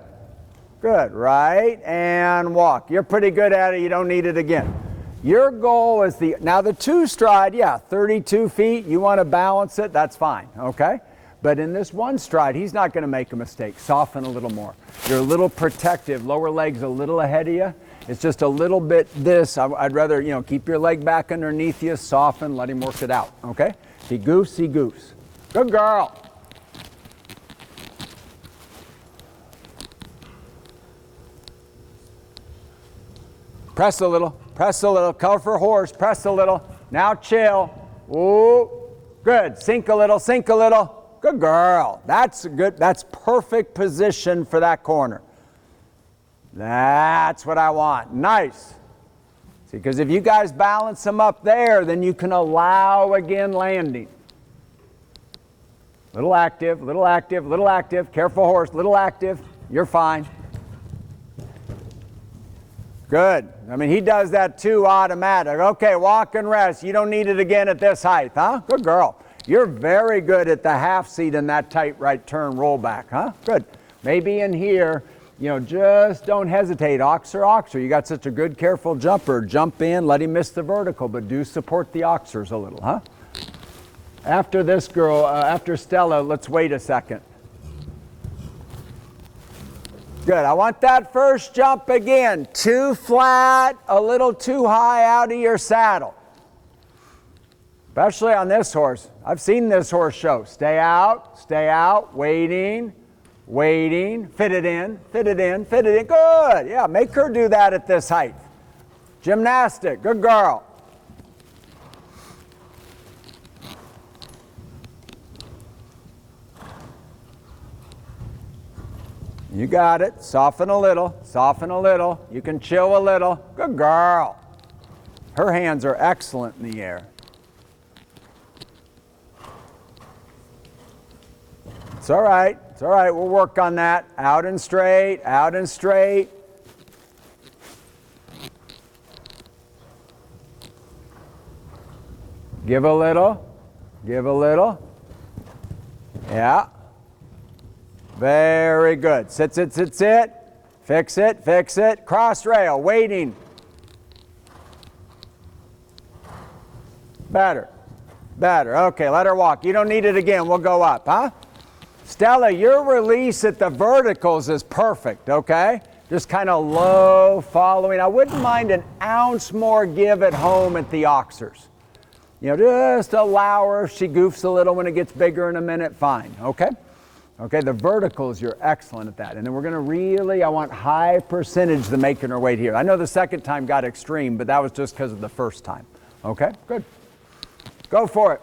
Good. Right, and walk. You're pretty good at it. You don't need it again. Your goal is now the 2 stride, 32 feet. You want to balance it, that's fine, okay? But in this 1 stride, he's not going to make a mistake. Soften a little more. You're a little protective. Lower leg's a little ahead of you. It's just a little bit this. I'd rather, keep your leg back underneath you, soften, let him work it out, okay? See goose, see goose. Good girl. Press a little, color for horse, press a little. Now chill. Ooh, good. Sink a little, sink a little. Good girl. That's good. That's perfect position for that corner. That's what I want. Nice. See, because if you guys balance them up there, then you can allow again landing. Little active, little active, little active. Careful horse, little active. You're fine. Good. I mean, he does that too automatic. Okay, walk and rest. You don't need it again at this height, huh? Good girl. You're very good at the half seat and that tight right turn rollback, huh? Good. Maybe in here, just don't hesitate. Oxer, oxer. You got such a good, careful jumper. Jump in, let him miss the vertical, but do support the oxers a little, huh? After this girl, after Stella, let's wait a second. Good. I want that first jump again. Too flat, a little too high out of your saddle. Especially on this horse. I've seen this horse show. Stay out, waiting, waiting. Fit it in, fit it in, fit it in. Good. Yeah, make her do that at this height. Gymnastic. Good girl. You got it. Soften a little. Soften a little. You can chill a little. Good girl. Her hands are excellent in the air. It's all right. It's all right. We'll work on that. Out and straight. Out and straight. Give a little. Give a little. Yeah. Very good. Sit, sit, sit, sit. Fix it, fix it. Cross rail, waiting. Better. Better. Okay, let her walk. You don't need it again. We'll go up, huh? Stella, your release at the verticals is perfect, okay? Just kind of low following. I wouldn't mind an ounce more give at home at the oxers. You know, just allow her. If she goofs a little when it gets bigger in a minute, fine, okay? Okay, the verticals, you're excellent at that. And then we're going to really, I want high percentage the making her weight here. I know the second time got extreme, but that was just because of the first time. Okay, good. Go for it.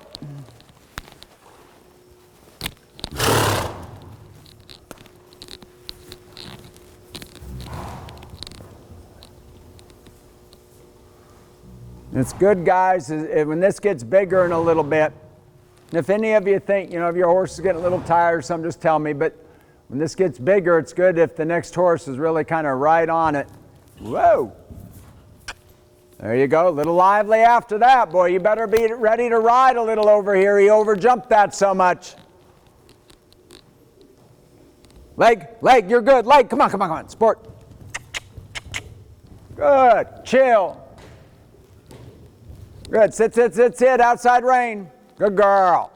It's good, guys, when this gets bigger in a little bit. If any of you think, you know, if your horse is getting a little tired or something, just tell me. But when this gets bigger, it's good if the next horse is really kind of right on it. Whoa. There you go. A little lively after that, boy. You better be ready to ride a little over here. He overjumped that so much. Leg, leg, you're good. Leg, come on, come on, come on. Sport. Good. Chill. Good. Sit, sit, sit, sit. Outside rein. Good girl.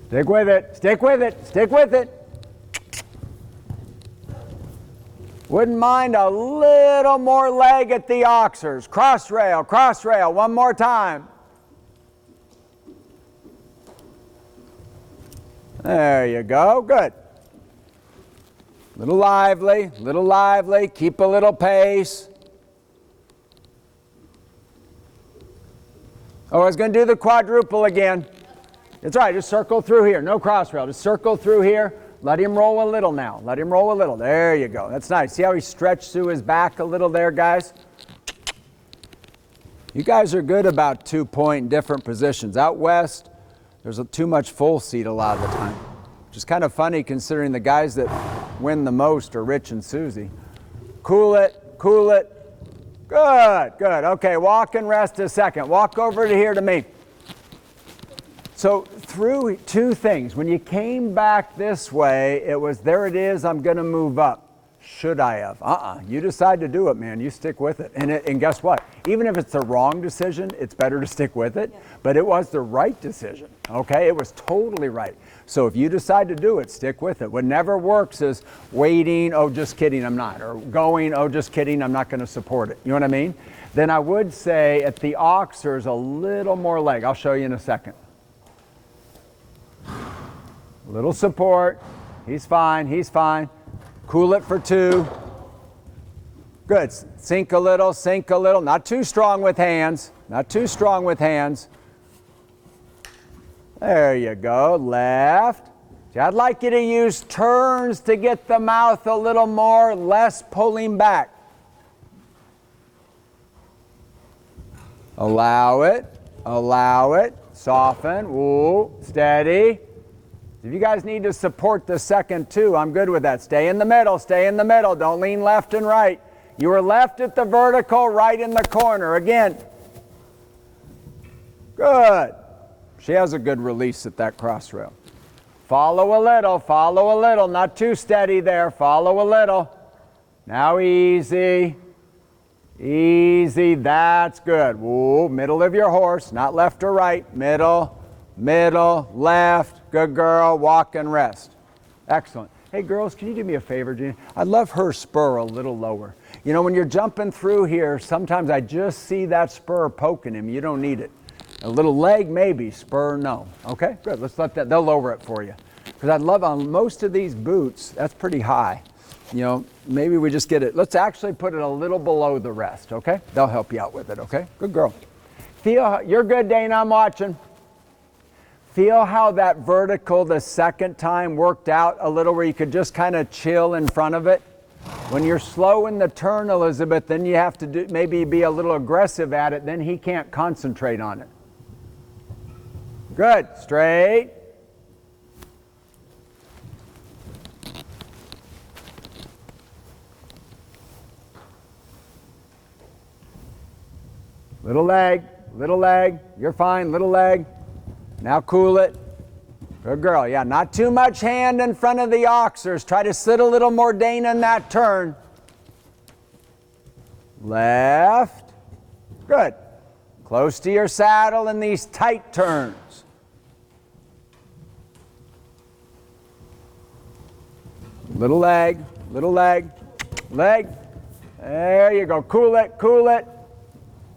Stick with it. Stick with it. Stick with it. Wouldn't mind a little more leg at the oxers. Cross rail. One more time. There you go. Good. Little lively. Keep a little pace. Oh, I was going to do the quadruple again. It's all right. Just circle through here. No cross rail. Just circle through here. Let him roll a little now. Let him roll a little. There you go. That's nice. See how he stretched through his back a little there, guys? You guys are good about 2-point different positions. Out west, there's too much full seat a lot of the time, which is kind of funny considering the guys that win the most are Rich and Susie. Cool it. Good. Okay, walk and rest a second. Walk over to here to me. So through two things. When you came back this way, it was, there it is, I'm going to move up. Should I have? You decide to do it, man. You stick with it. And guess what? Even if it's the wrong decision, it's better to stick with it. Yeah. But it was the right decision, okay? It was totally right. So if you decide to do it, stick with it. What never works is waiting, oh, just kidding, I'm not. Or going, oh, just kidding, I'm not going to support it. You know what I mean? Then I would say at the oxers, a little more leg. I'll show you in a second. A little support. He's fine. Cool it for 2. Good. Sink a little. Not too strong with hands. There you go. Left. See, I'd like you to use turns to get the mouth a little more, less pulling back. Allow it. Soften. Ooh, steady. If you guys need to support the second too, I'm good with that. Stay in the middle. Don't lean left and right. You were left at the vertical, right in the corner. Again. Good. She has a good release at that cross rail. Follow a little. Not too steady there. Follow a little. Now easy. That's good. Ooh, middle of your horse, not left or right. Middle, left. Good girl. Walk and rest. Excellent. Hey girls, can you do me a favor, Gina? I'd love her spur a little lower. You know, when you're jumping through here, sometimes I just see that spur poking him. You don't need it. A little leg maybe, spur no. Okay, good. Let's let that, they'll lower it for you. Because I'd love on most of these boots, that's pretty high. you know, maybe we just get it. Let's actually put it a little below the rest, okay? They'll help you out with it, okay? Good girl. Feel, you're good, Dana, I'm watching. Feel how that vertical the second time worked out a little, where you could just kind of chill in front of it. When you're slow in the turn, Elizabeth, then you have to do, maybe be a little aggressive at it, then he can't concentrate on it. Good, straight. Little leg, you're fine, little leg. Now cool it. Good girl, yeah, not too much hand in front of the oxers. Try to sit a little more, Dana, in that turn. Left, good. Close to your saddle in these tight turns. Little leg, leg. There you go, cool it.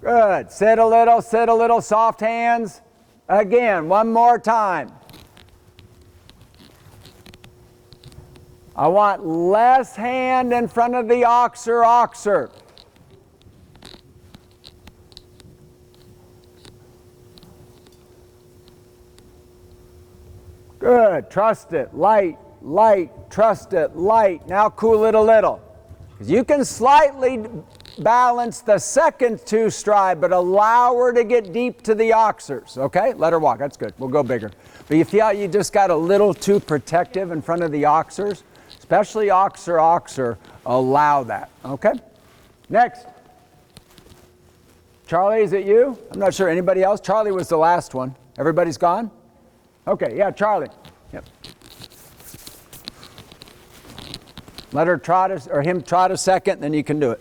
Good, sit a little, soft hands. Again, one more time. I want less hand in front of the oxer. Good, trust it, light, trust it, light. Now cool it a little. You can slightly balance the second two stride, but allow her to get deep to the oxers, okay? Let her walk, that's good, we'll go bigger. But you feel you just got a little too protective in front of the oxers, especially oxer, allow that, okay? Next. Charlie, is it you? I'm not sure, anybody else? Charlie was the last one. Everybody's gone? Okay, yeah, Charlie. Yep. Let her trot, or him trot a second, then you can do it.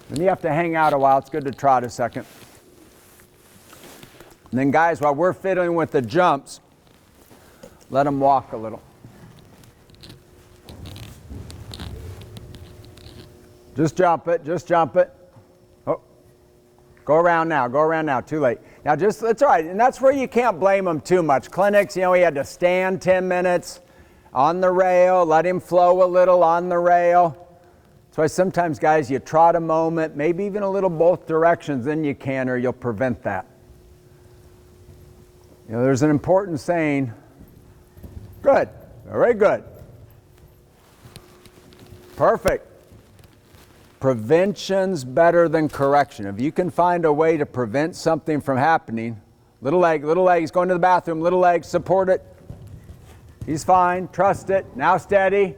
Then you have to hang out a while. It's good to trot a second. And then guys, while we're fiddling with the jumps, let them walk a little. Just jump it. Oh, go around now, too late. Now just, it's all right, and that's where you can't blame them too much. Clinics, you know, he had to stand 10 minutes on the rail, let him flow a little on the rail. That's why sometimes, guys, you trot a moment, maybe even a little both directions, then you can, or you'll prevent that. You know, there's an important saying. Good, very good. Perfect. Prevention's better than correction. If you can find a way to prevent something from happening, little leg, he's going to the bathroom, little leg, support it. He's fine, trust it, now steady.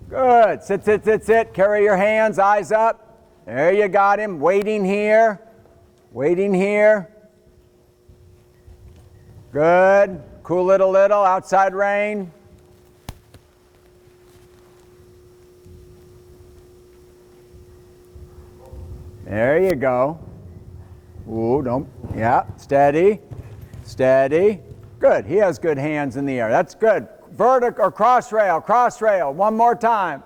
Good, sit, carry your hands, eyes up. There you got him, waiting here. Good, cool it a little, outside Rein. There you go. Ooh, don't, yeah, steady. Good, he has good hands in the air, that's good. Vertical or cross rail, one more time.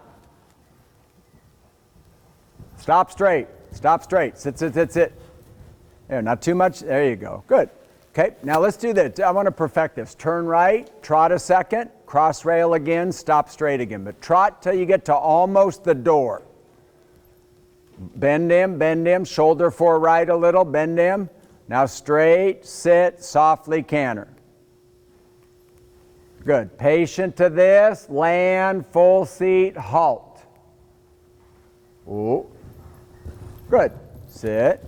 Stop straight, sit. There, not too much, there you go, good. Okay, now let's do this, I want to perfect this. Turn right, trot a second, cross rail again, stop straight again. But trot till you get to almost the door. Bend him, shoulder fore right a little, bend him. Now straight, sit, softly canter. Good, patient to this, land, full seat, halt. Ooh, good, sit,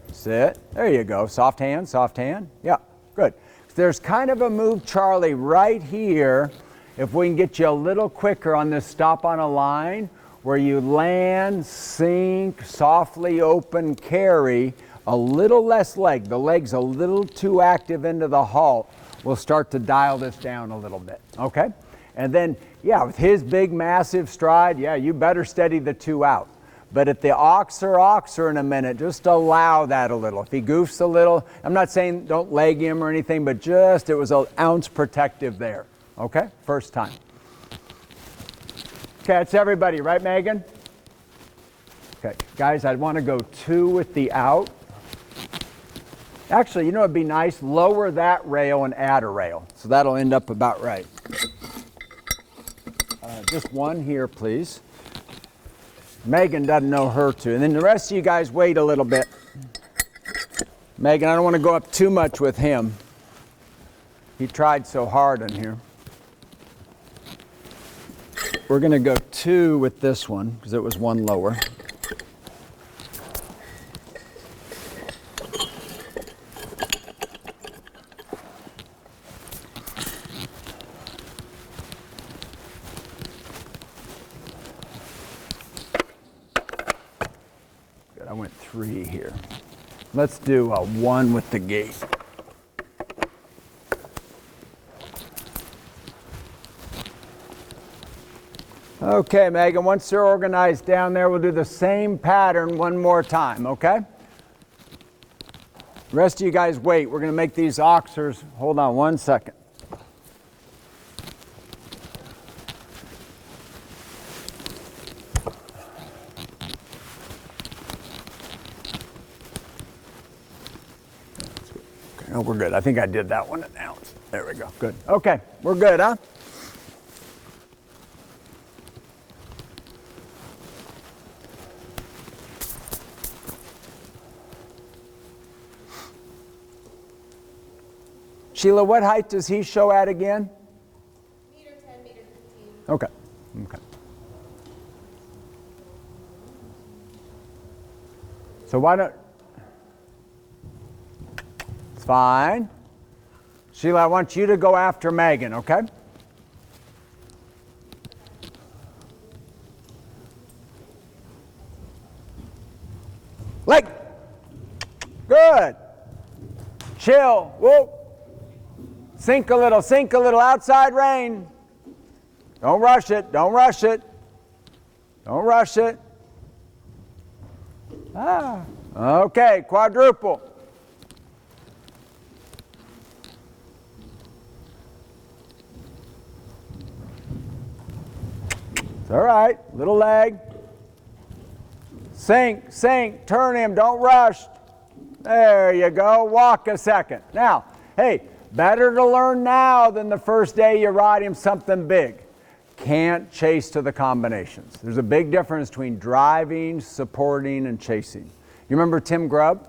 there you go, soft hand, yeah, good. There's kind of a move, Charlie, right here, if we can get you a little quicker on this stop on a line, where you land, sink, softly open, carry, a little less leg. The leg's a little too active into the halt. We'll start to dial this down a little bit, okay? And then, yeah, with his big, massive stride, yeah, you better steady the two out. But at the oxer in a minute, just allow that a little. If he goofs a little, I'm not saying don't leg him or anything, but just, it was an ounce protective there, okay? First time. Okay, it's everybody, right, Megan? Okay, guys, I'd want to go 2 with the out. Actually, you know, it'd be nice, lower that rail and add a rail. So that'll end up about right. Just one here, please. Megan doesn't know her to. And then the rest of you guys wait a little bit. Megan, I don't want to go up too much with him. He tried so hard in here. We're going to go 2 with this one because it was one lower. Good, I went 3 here. Let's do a 1 with the gate. Okay, Megan, once they're organized down there, we'll do the same pattern one more time, okay? The rest of you guys wait. We're going to make these oxers. Hold on one second. Okay, oh, we're good. I think I did that one now. There we go. Good. Okay, we're good, huh? Sheila, what height does he show at again? Meter 10, meter 15. Okay. Okay. So why don't... It's fine. Sheila, I want you to go after Megan, okay? Leg. Good. Chill. Whoa. Sink a little, outside Rein. Don't rush it, don't rush it. Don't rush it. Ah, okay, quadruple. It's all right, little leg. Sink, turn him, don't rush. There you go, walk a second. Now, hey, better to learn now than the first day you ride him something big. Can't chase to the combinations. There's a big difference between driving, supporting, and chasing. You remember Tim Grubb?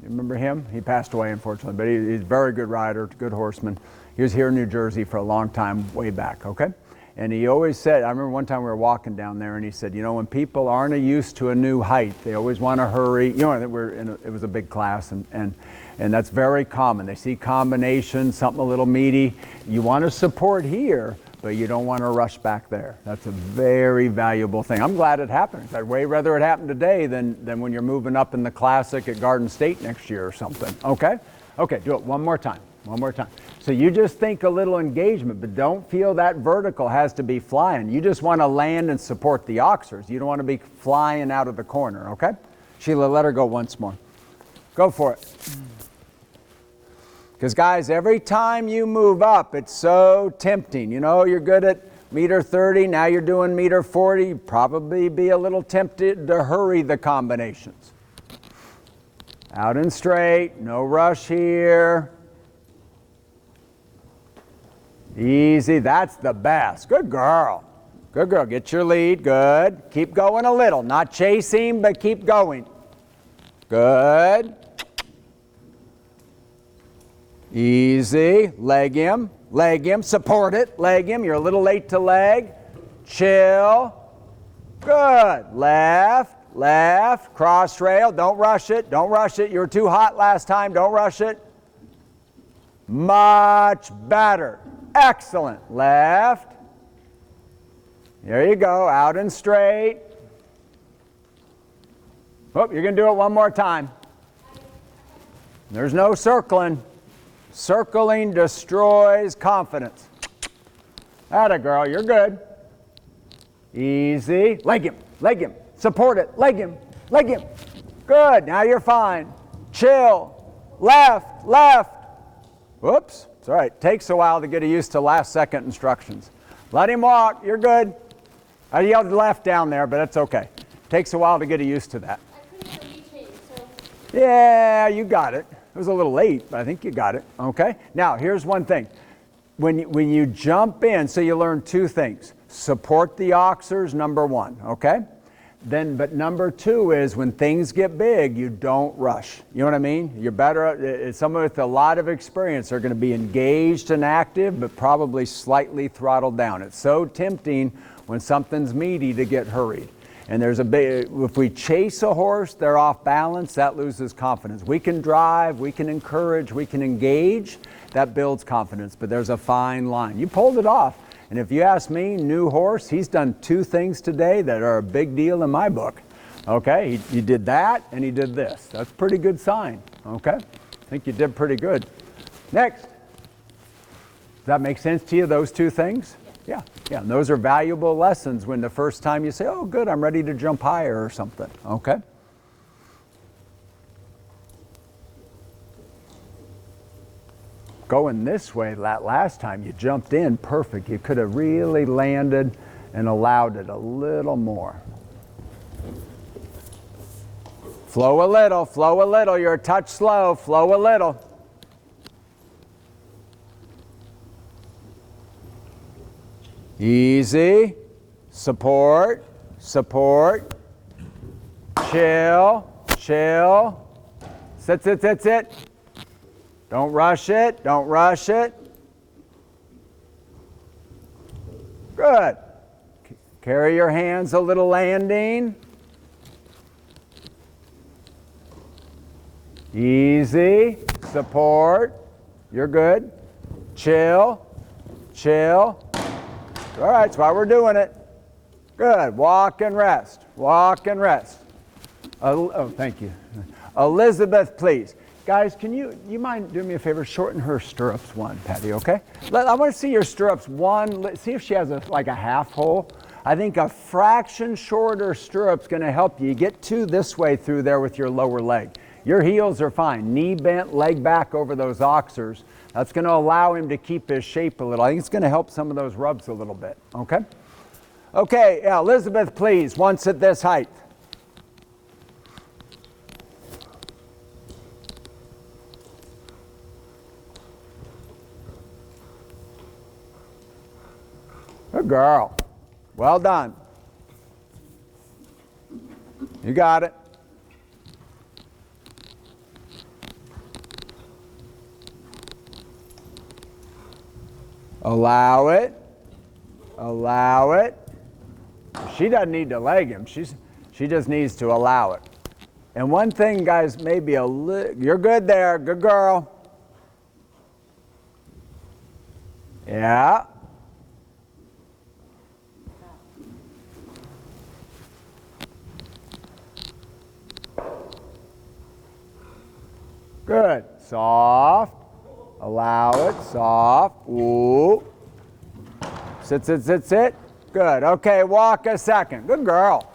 You remember him? He passed away, unfortunately, but he's a very good rider, good horseman. He was here in New Jersey for a long time, way back, okay? And he always said, I remember one time we were walking down there and he said, you know, when people aren't used to a new height, they always want to hurry. You know, it was a big class and that's very common. They see combinations, something a little meaty. You want to support here, but you don't want to rush back there. That's a very valuable thing. I'm glad it happened. I'd way rather it happened today than when you're moving up in the Classic at Garden State next year or something. Okay? Okay, do it one more time. One more time. So you just think a little engagement, but don't feel that vertical has to be flying. You just want to land and support the oxers. You don't want to be flying out of the corner, okay? Sheila, let her go once more. Go for it. Because guys, every time you move up, it's so tempting. You know, you're good at meter 30, now you're doing meter 40. You'd probably be a little tempted to hurry the combinations. Out and straight, no rush here. Easy, that's the best. Good girl. Good girl, get your lead, good. Keep going a little, not chasing, but keep going. Good. Easy, leg him, support it, leg him. You're a little late to leg. Chill. Good, left, cross rail, don't rush it, You were too hot last time, don't rush it. Much better. Excellent. Left. There you go. Out and straight. Oh, you're going to do it one more time. There's no circling. Circling destroys confidence. Atta girl, you're good. Easy. Leg him. Support it. Leg him. Good. Now you're fine. Chill. Left. Whoops. It's all right. Takes a while to get used to last second instructions. Let him walk. You're good. I yelled left down there, but it's okay. Takes a while to get used to that. I couldn't really change, so. Yeah, you got it. It was a little late, but I think you got it. Okay. Now, here's one thing. When you jump in, so you learn two things. support the oxers, number one, okay? Then, but number two is when things get big, you don't rush. You know what I mean? You're better, someone with a lot of experience are going to be engaged and active, but probably slightly throttled down. It's so tempting when something's meaty to get hurried. And there's a big, if we chase a horse, they're off balance, that loses confidence. We can drive, we can encourage, we can engage, that builds confidence, but there's a fine line. You pulled it off. And if you ask me, new horse, he's done two things today that are a big deal in my book. Okay, he did that and he did this. That's a pretty good sign. Okay, I think you did pretty good. Next. Does that make sense to you, those two things? Yeah. And those are valuable lessons when the first time you say, oh, good, I'm ready to jump higher or something. Okay. Going this way, that last time you jumped in perfect. You could have really landed and allowed it a little more. Flow a little. You're a touch slow. Flow a little. Easy. Support. Chill. Sit. Don't rush it. Good. Carry your hands a little landing. Easy. Support. You're good. Chill. All right, that's why we're doing it. Good. Walk and rest. Oh, thank you. Elizabeth, please. Guys, can you mind doing me a favor? Shorten her stirrups one, Patty, okay? I want to see your stirrups one. See if she has like a half hole. I think a fraction shorter stirrup's going to help you. You get two this way through there with your lower leg. Your heels are fine. Knee bent, leg back over those oxers. That's going to allow him to keep his shape a little. I think it's going to help some of those rubs a little bit, okay? Okay, yeah, Elizabeth, please, once at this height. Good girl. Well done. You got it. Allow it. She doesn't need to leg him. She just needs to allow it. And one thing, guys, maybe you're good there. Good girl. Yeah. Good. Soft. Allow it. Soft. Ooh. Sit. Good. Okay, walk a second. Good girl.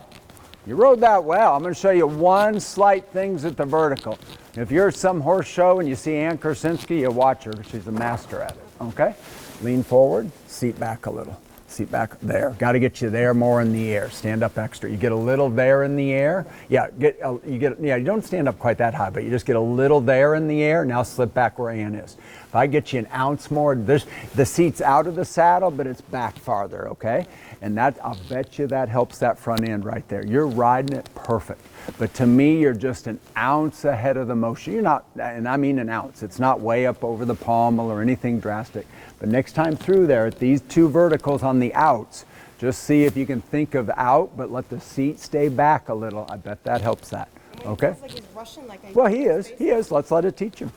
You rode that well. I'm going to show you one slight things at the vertical. If you're at some horse show and you see Ann Kersinski, you watch her. She's a master at it. Okay? Lean forward. Seat back a little. Seat back there. Got to get you there more in the air. Stand up extra. You get a little there in the air. Yeah, you don't stand up quite that high, but you just get a little there in the air. Now slip back where Ann is. If I get you an ounce more, the seat's out of the saddle, but it's back farther, okay? And that, I'll bet you that helps that front end right there. You're riding it perfect. But to me, you're just an ounce ahead of the motion. You're not, and I mean an ounce. It's not way up over the pommel or anything drastic. But next time through there, at these two verticals on the outs, just see if you can think of out, but let the seat stay back a little. I bet that helps that. Okay? Like he's Russian, like well, he is. Let's let it teach him.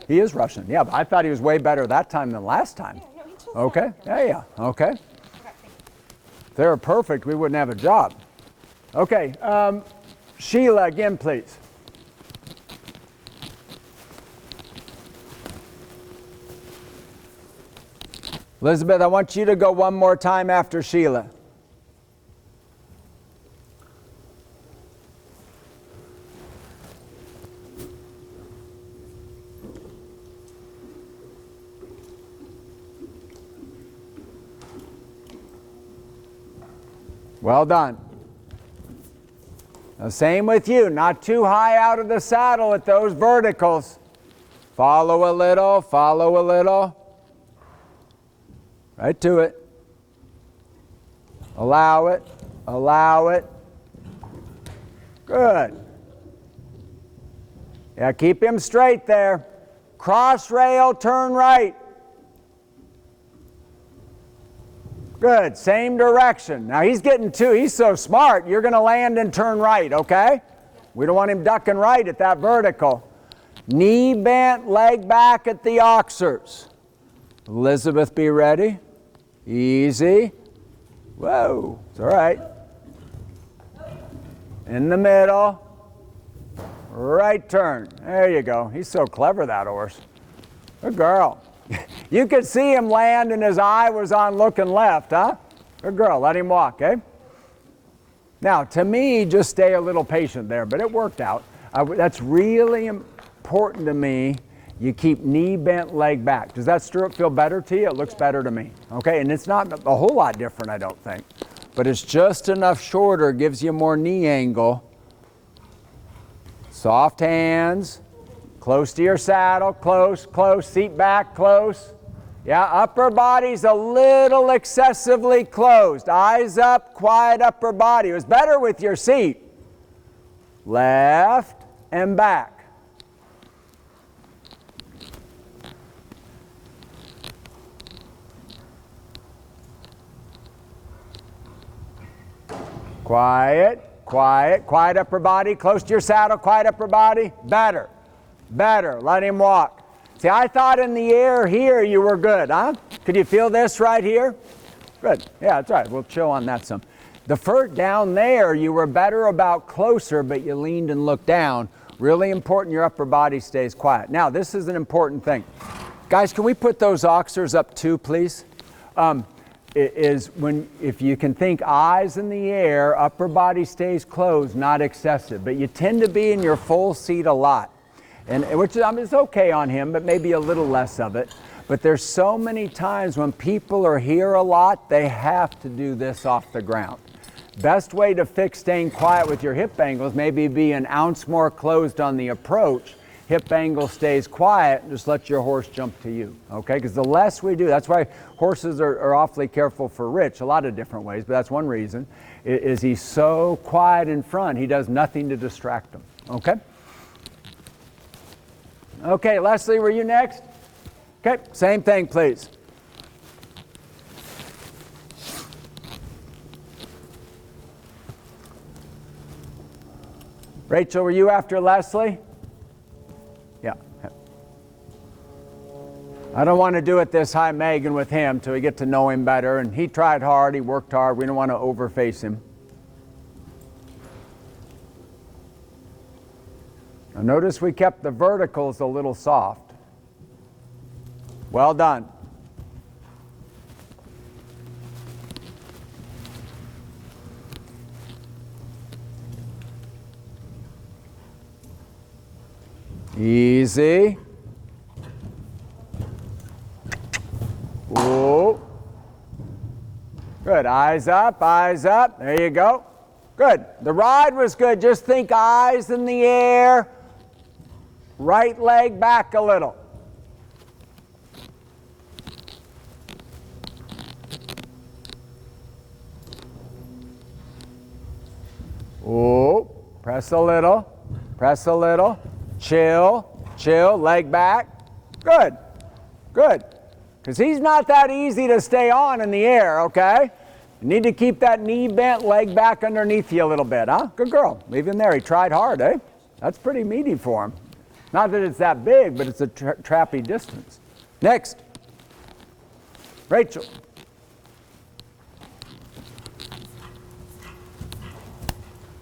He is Russian. Yeah, but I thought he was way better that time than last time. Yeah, no, he chills okay? out. Yeah. Okay. Okay, thank you. If they were perfect, we wouldn't have a job. Okay. Sheila, again, please. Elizabeth, I want you to go one more time after Sheila. Well done. Now, same with you. Not too high out of the saddle at those verticals. Follow a little. Right to it. Allow it. Allow it. Good. Yeah, keep him straight there. Cross rail, turn right. Good, same direction. Now he's getting he's so smart, you're going to land and turn right, okay? We don't want him ducking right at that vertical. Knee bent, leg back at the oxers. Elizabeth, be ready. Easy. Whoa, it's all right. In the middle. Right turn. There you go. He's so clever, that horse. Good girl. You could see him land and his eye was on looking left, huh? Good girl. Let him walk, eh? Now, to me, just stay a little patient there, but it worked out. That's really important to me. You keep knee bent, leg back. Does that stirrup feel better to you? It looks better to me. Okay, and it's not a whole lot different, I don't think. But it's just enough shorter, gives you more knee angle. Soft hands, close to your saddle, close, close, seat back, close. Yeah, upper body's a little excessively closed. Eyes up, quiet upper body. It was better with your seat. Left and back. Quiet, quiet, quiet upper body, close to your saddle, quiet upper body. Better, better. Let him walk. See, I thought in the air here you were good, huh? Could you feel this right here? Good. Yeah, that's right. We'll chill on that some. The first down there, you were better about closer, but you leaned and looked down. Really important your upper body stays quiet. Now, this is an important thing. Guys, can we put those oxers up too, please? If you can think eyes in the air, upper body stays closed, not excessive. But you tend to be in your full seat a lot. And which is okay on him, but maybe a little less of it. But there's so many times when people are here a lot, they have to do this off the ground. Best way to fix staying quiet with your hip angles, maybe be an ounce more closed on the approach. Hip angle stays quiet, and just let your horse jump to you, okay? Because the less we do, that's why horses are awfully careful for Rich, a lot of different ways, but that's one reason, is he's so quiet in front, he does nothing to distract them, okay? Okay, Leslie, were you next? Okay, same thing, please. Rachel, were you after Leslie? Yeah. I don't want to do it this high Megan with him till we get to know him better. And he tried hard, he worked hard. We don't want to overface him. Now notice we kept the verticals a little soft. Well done. Easy. Whoa. Good. Eyes up, eyes up. There you go. Good. The ride was good. Just think eyes in the air. Right leg back a little. Whoa. Press a little. Press a little. Chill, chill, leg back. Good, good. Because he's not that easy to stay on in the air, okay? You need to keep that knee bent, leg back underneath you a little bit, huh? Good girl. Leave him there. He tried hard, eh? That's pretty meaty for him. Not that it's that big, but it's a trappy distance. Next. Rachel.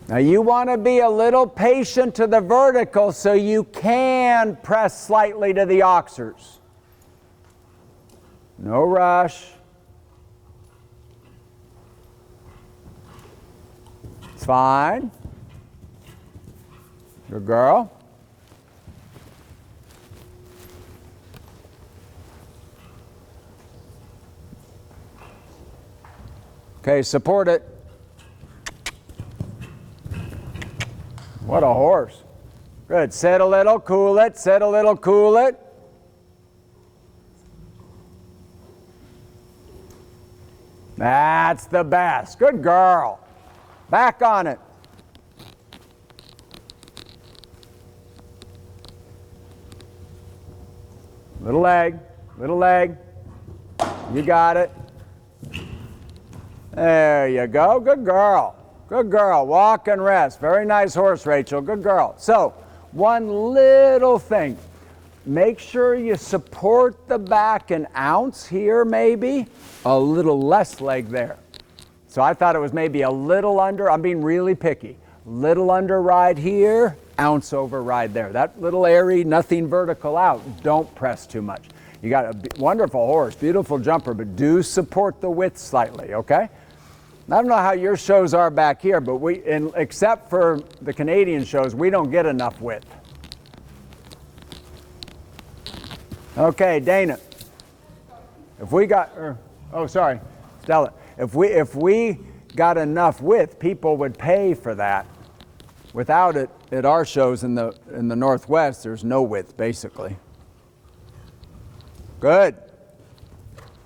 Now you want to be a little patient to the vertical so you can press slightly to the oxers. No rush. It's fine. Good girl. Okay, support it. What a horse. Good. Sit a little, cool it. Sit a little, cool it. That's the best. Good girl. Back on it. Little leg, little leg. You got it. There you go. Good girl. Good girl. Walk and rest. Very nice horse, Rachel. Good girl. So, one little thing. Make sure you support the back an ounce here, maybe. A little less leg there. So I thought it was maybe a little under. I'm being really picky. Little under ride here, ounce over ride there. That little airy, nothing vertical out. Don't press too much. You got a wonderful horse, beautiful jumper, but do support the width slightly, okay? I don't know how your shows are back here, but except for the Canadian shows, we don't get enough width. Okay, Dana. If we got, sorry, Stella. If we got enough width, people would pay for that. Without it, at our shows in the Northwest, there's no width, basically. Good.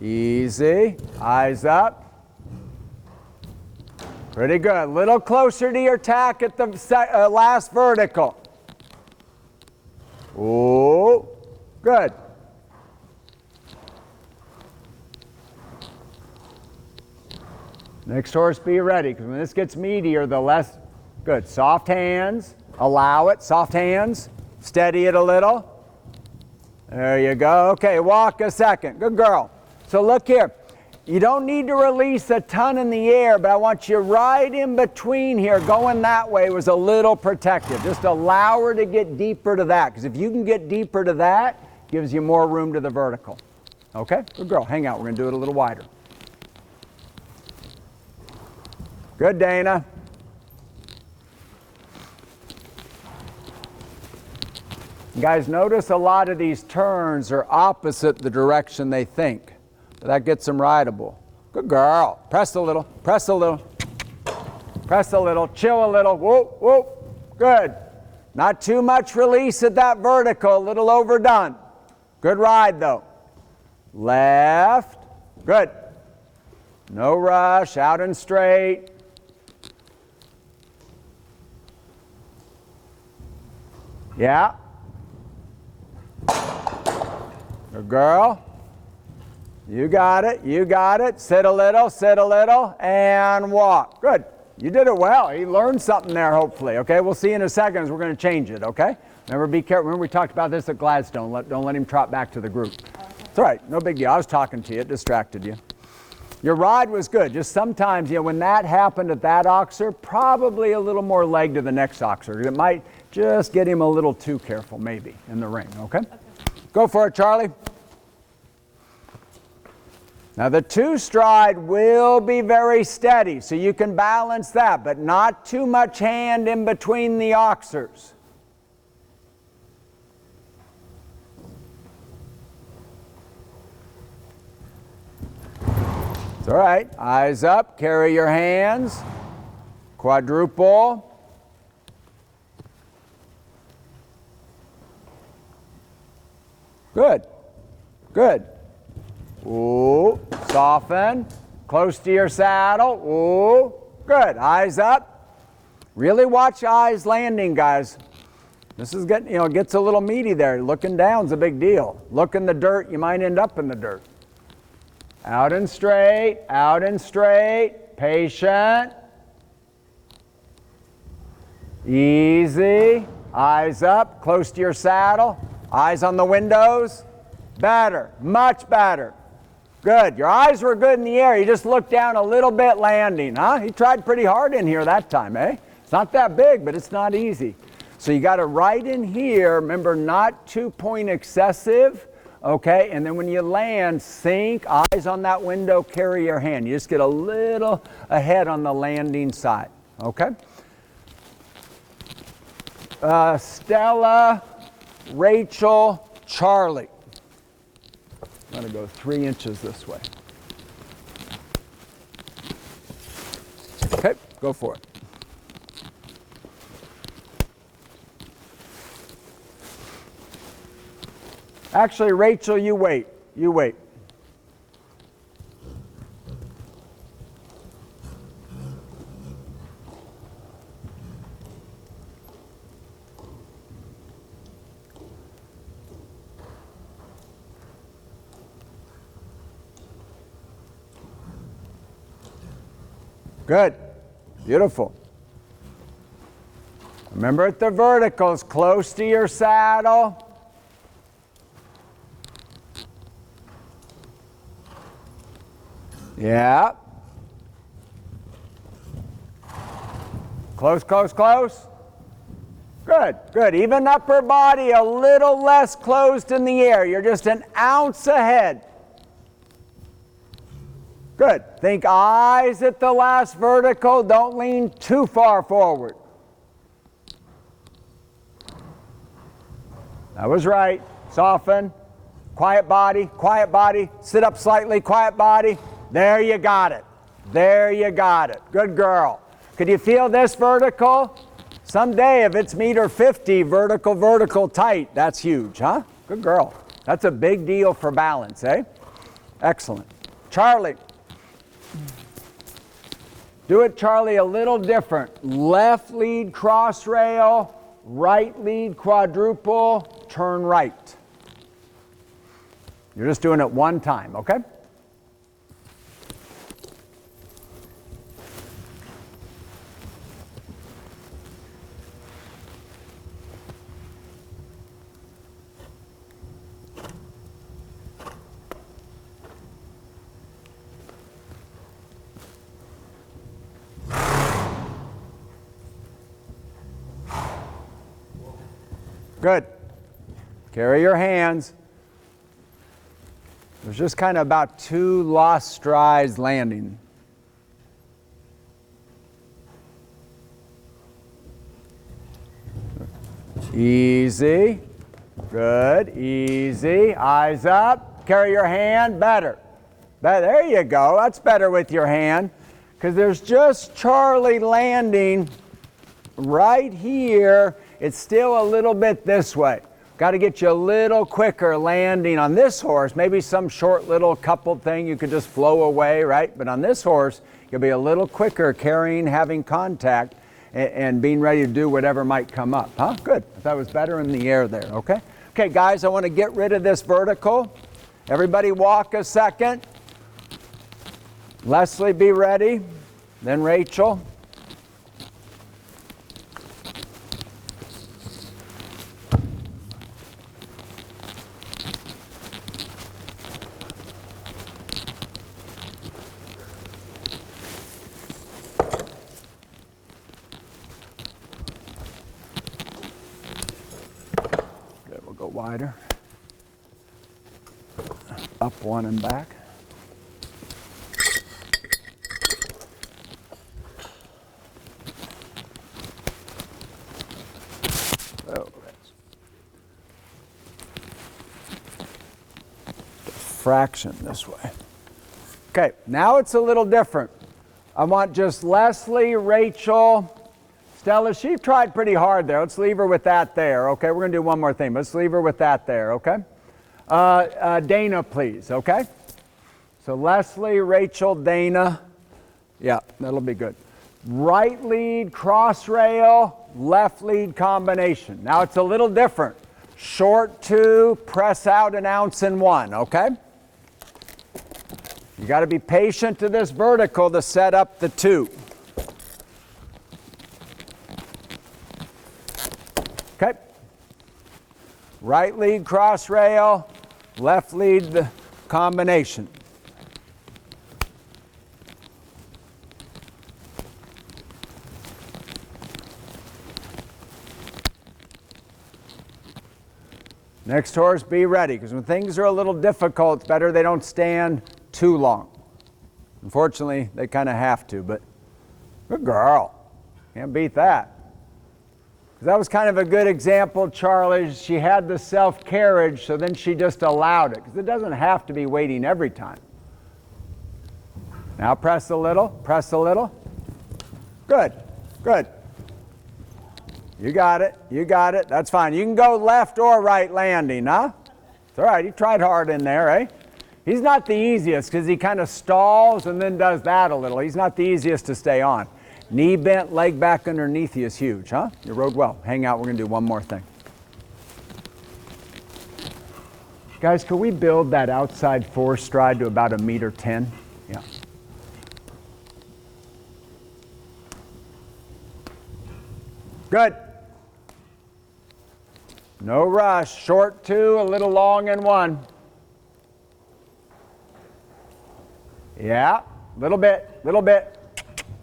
Easy. Eyes up. Pretty good. A little closer to your tack at the last vertical. Ooh. Good. Next horse, be ready, because when this gets meatier, the less. Good. Soft hands. Allow it. Soft hands. Steady it a little. There you go. Okay, walk a second. Good girl. So look here. You don't need to release a ton in the air, but I want you right in between here. Going that way was a little protective. Just allow her to get deeper to that, because if you can get deeper to that, gives you more room to the vertical. Okay? Good girl. Hang out. We're going to do it a little wider. Good, Dana. Guys, notice a lot of these turns are opposite the direction they think. That gets them rideable. Good girl. Press a little, press a little, press a little, chill a little. Whoop, whoop. Good. Not too much release at that vertical, a little overdone. Good ride though. Left. Good. No rush, out and straight. Yeah. Good girl. You got it, you got it. Sit a little, and walk. Good. You did it well. You learned something there, hopefully. Okay, we'll see you in a second as we're going to change it, okay? Remember, be careful. Remember, we talked about this at Gladstone. Don't let him trot back to the group. It's all right. No big deal. I was talking to you. It distracted you. Your ride was good. Just sometimes, when that happened at that oxer, probably a little more leg to the next oxer. It might just get him a little too careful, maybe, in the ring, okay? Go for it, Charlie. Now the two stride will be very steady, so you can balance that, but not too much hand in between the oxers. It's all right. Eyes up, carry your hands. Quadruple. Good. Good. Ooh, soften, close to your saddle. Ooh, good. Eyes up. Really watch eyes landing, guys. This is getting, it gets a little meaty there. Looking down's a big deal. Look in the dirt, you might end up in the dirt. Out and straight, patient. Easy. Eyes up, close to your saddle. Eyes on the windows. Better, much better. Good. Your eyes were good in the air. You just looked down a little bit landing, huh? He tried pretty hard in here that time, eh? It's not that big, but it's not easy. So you got to right in here. Remember, not 2-point excessive, okay? And then when you land, sink, eyes on that window, carry your hand. You just get a little ahead on the landing side, okay? Stella, Rachel, Charlie. I'm going to go 3 inches this way. Okay, go for it. Actually, Rachel, you wait. You wait. Good. Beautiful. Remember at the verticals, close to your saddle. Yeah. Close, close, close. Good, good. Even upper body, a little less closed in the air. You're just an ounce ahead. Good. Think eyes at the last vertical. Don't lean too far forward. That was right. Soften. Quiet body, quiet body. Sit up slightly, quiet body. There you got it. There you got it. Good girl. Could you feel this vertical? Someday if it's 1.50 m, vertical, vertical, tight, that's huge, huh? Good girl. That's a big deal for balance, eh? Excellent. Charlie. Do it, Charlie, a little different. Left lead cross rail, right lead quadruple, turn right. You're just doing it one time, okay? Good. Carry your hands. There's just kind of about 2 lost strides landing. Easy. Good. Easy. Eyes up. Carry your hand. Better. There you go. That's better with your hand. Because there's just Charlie landing right here. It's still a little bit this way. Got to get you a little quicker landing on this horse. Maybe some short little coupled thing you could just flow away, right? But on this horse, you'll be a little quicker carrying, having contact, and being ready to do whatever might come up. Huh? Good. That was better in the air there, okay? Okay, guys, I want to get rid of this vertical. Everybody walk a second. Leslie, be ready. Then Rachel. Wider. Up one and back. Oh, fraction this way. Okay, now it's a little different. I want just Leslie, Rachel, Stella, she tried pretty hard there. Let's leave her with that there, okay? We're going to do one more thing. Let's leave her with that there, okay? Dana, please, okay? So Leslie, Rachel, Dana. Yeah, that'll be good. Right lead, cross rail, left lead combination. Now it's a little different. Short 2, press out an ounce in 1, okay? You got to be patient to this vertical to set up the 2. Okay. Right lead cross rail, left lead the combination. Next horse, be ready, because when things are a little difficult, it's better they don't stand too long. Unfortunately, they kind of have to, but good girl. Can't beat that. That was kind of a good example, Charlie. She had the self-carriage, so then she just allowed it, because it doesn't have to be waiting every time. Now press a little, press a little. Good, good. You got it, you got it. That's fine. You can go left or right landing, huh? It's all right, he tried hard in there, eh? He's not the easiest, because he kind of stalls and then does that a little. He's not the easiest to stay on. Knee bent, leg back underneath you is huge, huh? You rode well. Hang out, we're going to do one more thing. Guys, could we build that outside 4 stride to about 1.10 m? Yeah. Good. No rush. Short 2, a little long in 1. Yeah, little bit, little bit.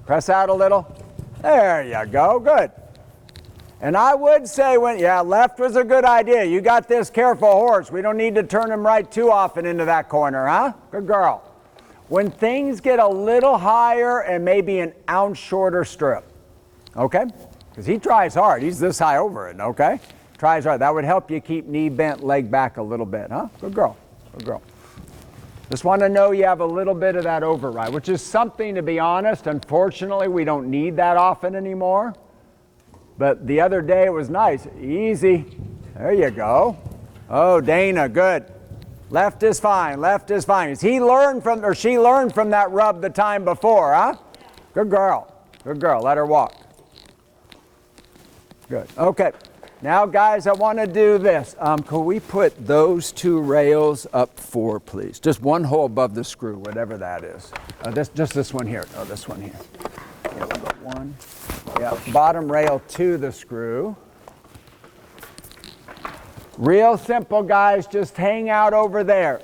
Press out a little. There you go, good. And I would say left was a good idea. You got this careful horse. We don't need to turn him right too often into that corner, huh? Good girl. When things get a little higher and maybe an ounce shorter strip, okay? Because he tries hard. He's this high over it, okay? Tries hard. That would help you keep knee bent, leg back a little bit, huh? Good girl, good girl. Just want to know you have a little bit of that override, which is something, to be honest. Unfortunately, we don't need that often anymore. But the other day it was nice. Easy. There you go. Oh, Dana, good. Left is fine. Left is fine. She learned from that rub the time before, huh? Good girl. Good girl. Let her walk. Good. Okay. Now, guys, I want to do this. Could we put those 2 rails up 4, please? Just one hole above the screw, whatever that is. Just this one here. Oh, this one here. Yeah, we'll go 1. Yeah, bottom rail to the screw. Real simple, guys. Just hang out over there.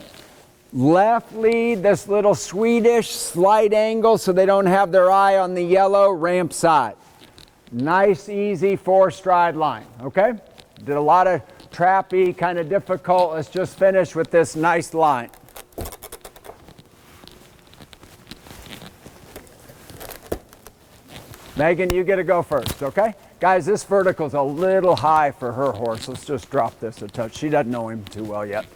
Left lead, this little Swedish slight angle so they don't have their eye on the yellow ramp side. Nice, easy 4-stride line, okay? Did a lot of trappy, kind of difficult. Let's just finish with this nice line. Megan, you get to go first, okay? Guys, this vertical's a little high for her horse. Let's just drop this a touch. She doesn't know him too well yet.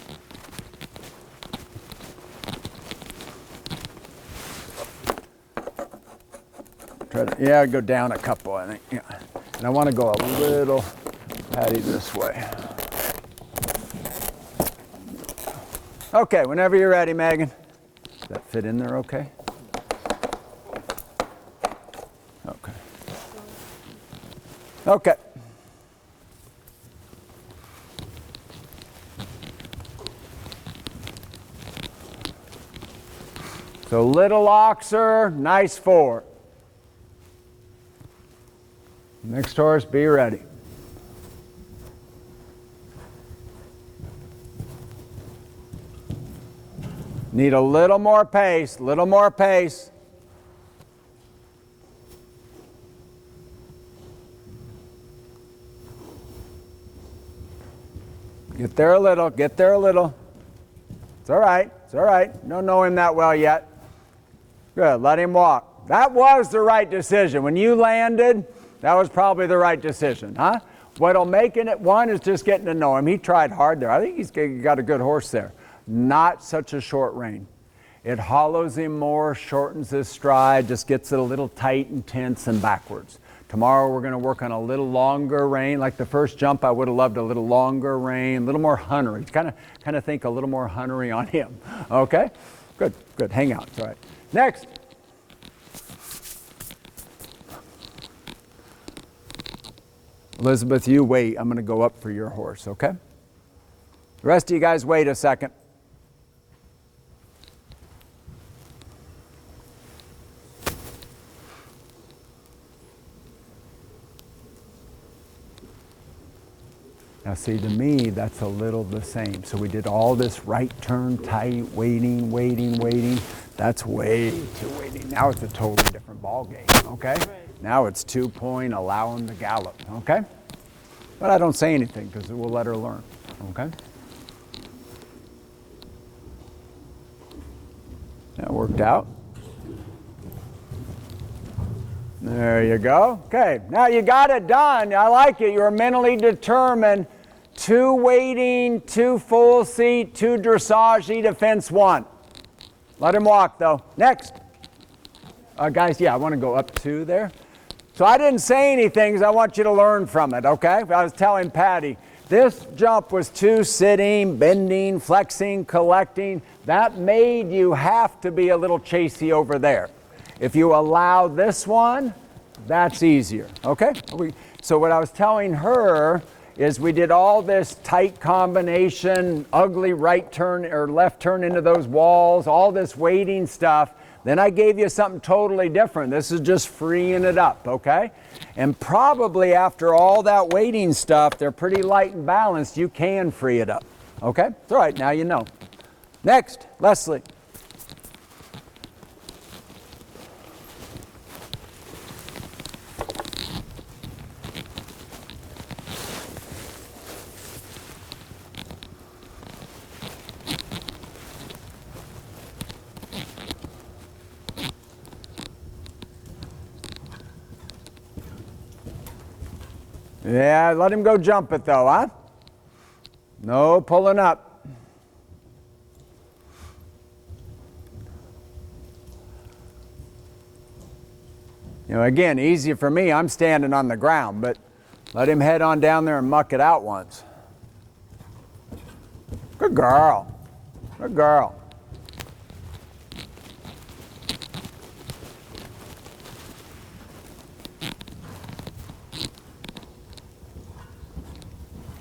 Yeah, go down a couple, I think. Yeah. And I want to go a little patty this way. Okay, whenever you're ready, Megan. Does that fit in there okay? Okay. Okay. So little oxer, nice 4. Next horse, be ready. Need a little more pace, little more pace. Get there a little, get there a little. It's all right, it's all right. Don't know him that well yet. Good, let him walk. That was the right decision. When you landed, that was probably the right decision, huh? What'll make it 1 is just getting to know him. He tried hard there. I think he's got a good horse there. Not such a short rein. It hollows him more, shortens his stride, just gets it a little tight and tense and backwards. Tomorrow we're going to work on a little longer rein. Like the first jump, I would have loved a little longer rein, a little more huntery. Kind of think a little more huntery on him. Okay? Good, good. Hang out. It's all right. Next. Elizabeth, you wait. I'm going to go up for your horse, okay? The rest of you guys wait a second. Now see, to me, that's a little the same. So we did all this right turn, tight, waiting, waiting, waiting. That's way too waiting. Now it's a totally different ball game, okay? Right. Now it's 2-point, allowing the gallop, okay? But I don't say anything because we'll let her learn, okay? That worked out. There you go. Okay, now you got it done. I like it. You're mentally determined. 2 waiting, 2 full seat, 2 dressage to fence 1. Let him walk though. Next. Guys, yeah, I want to go up 2 there. So I didn't say anything because I want you to learn from it, okay? I was telling Patty, this jump was 2 sitting, bending, flexing, collecting. That made you have to be a little chasey over there. If you allow this one, that's easier, okay? So what I was telling her is we did all this tight combination, ugly right turn or left turn into those walls, all this waiting stuff. Then I gave you something totally different. This is just freeing it up, okay? And probably after all that weighting stuff, they're pretty light and balanced. You can free it up, okay? It's all right, now you know. Next, Leslie. Yeah, let him go jump it though, huh? No pulling up. You know, again, easy for me, I'm standing on the ground, but let him head on down there and muck it out once. Good girl. Good girl.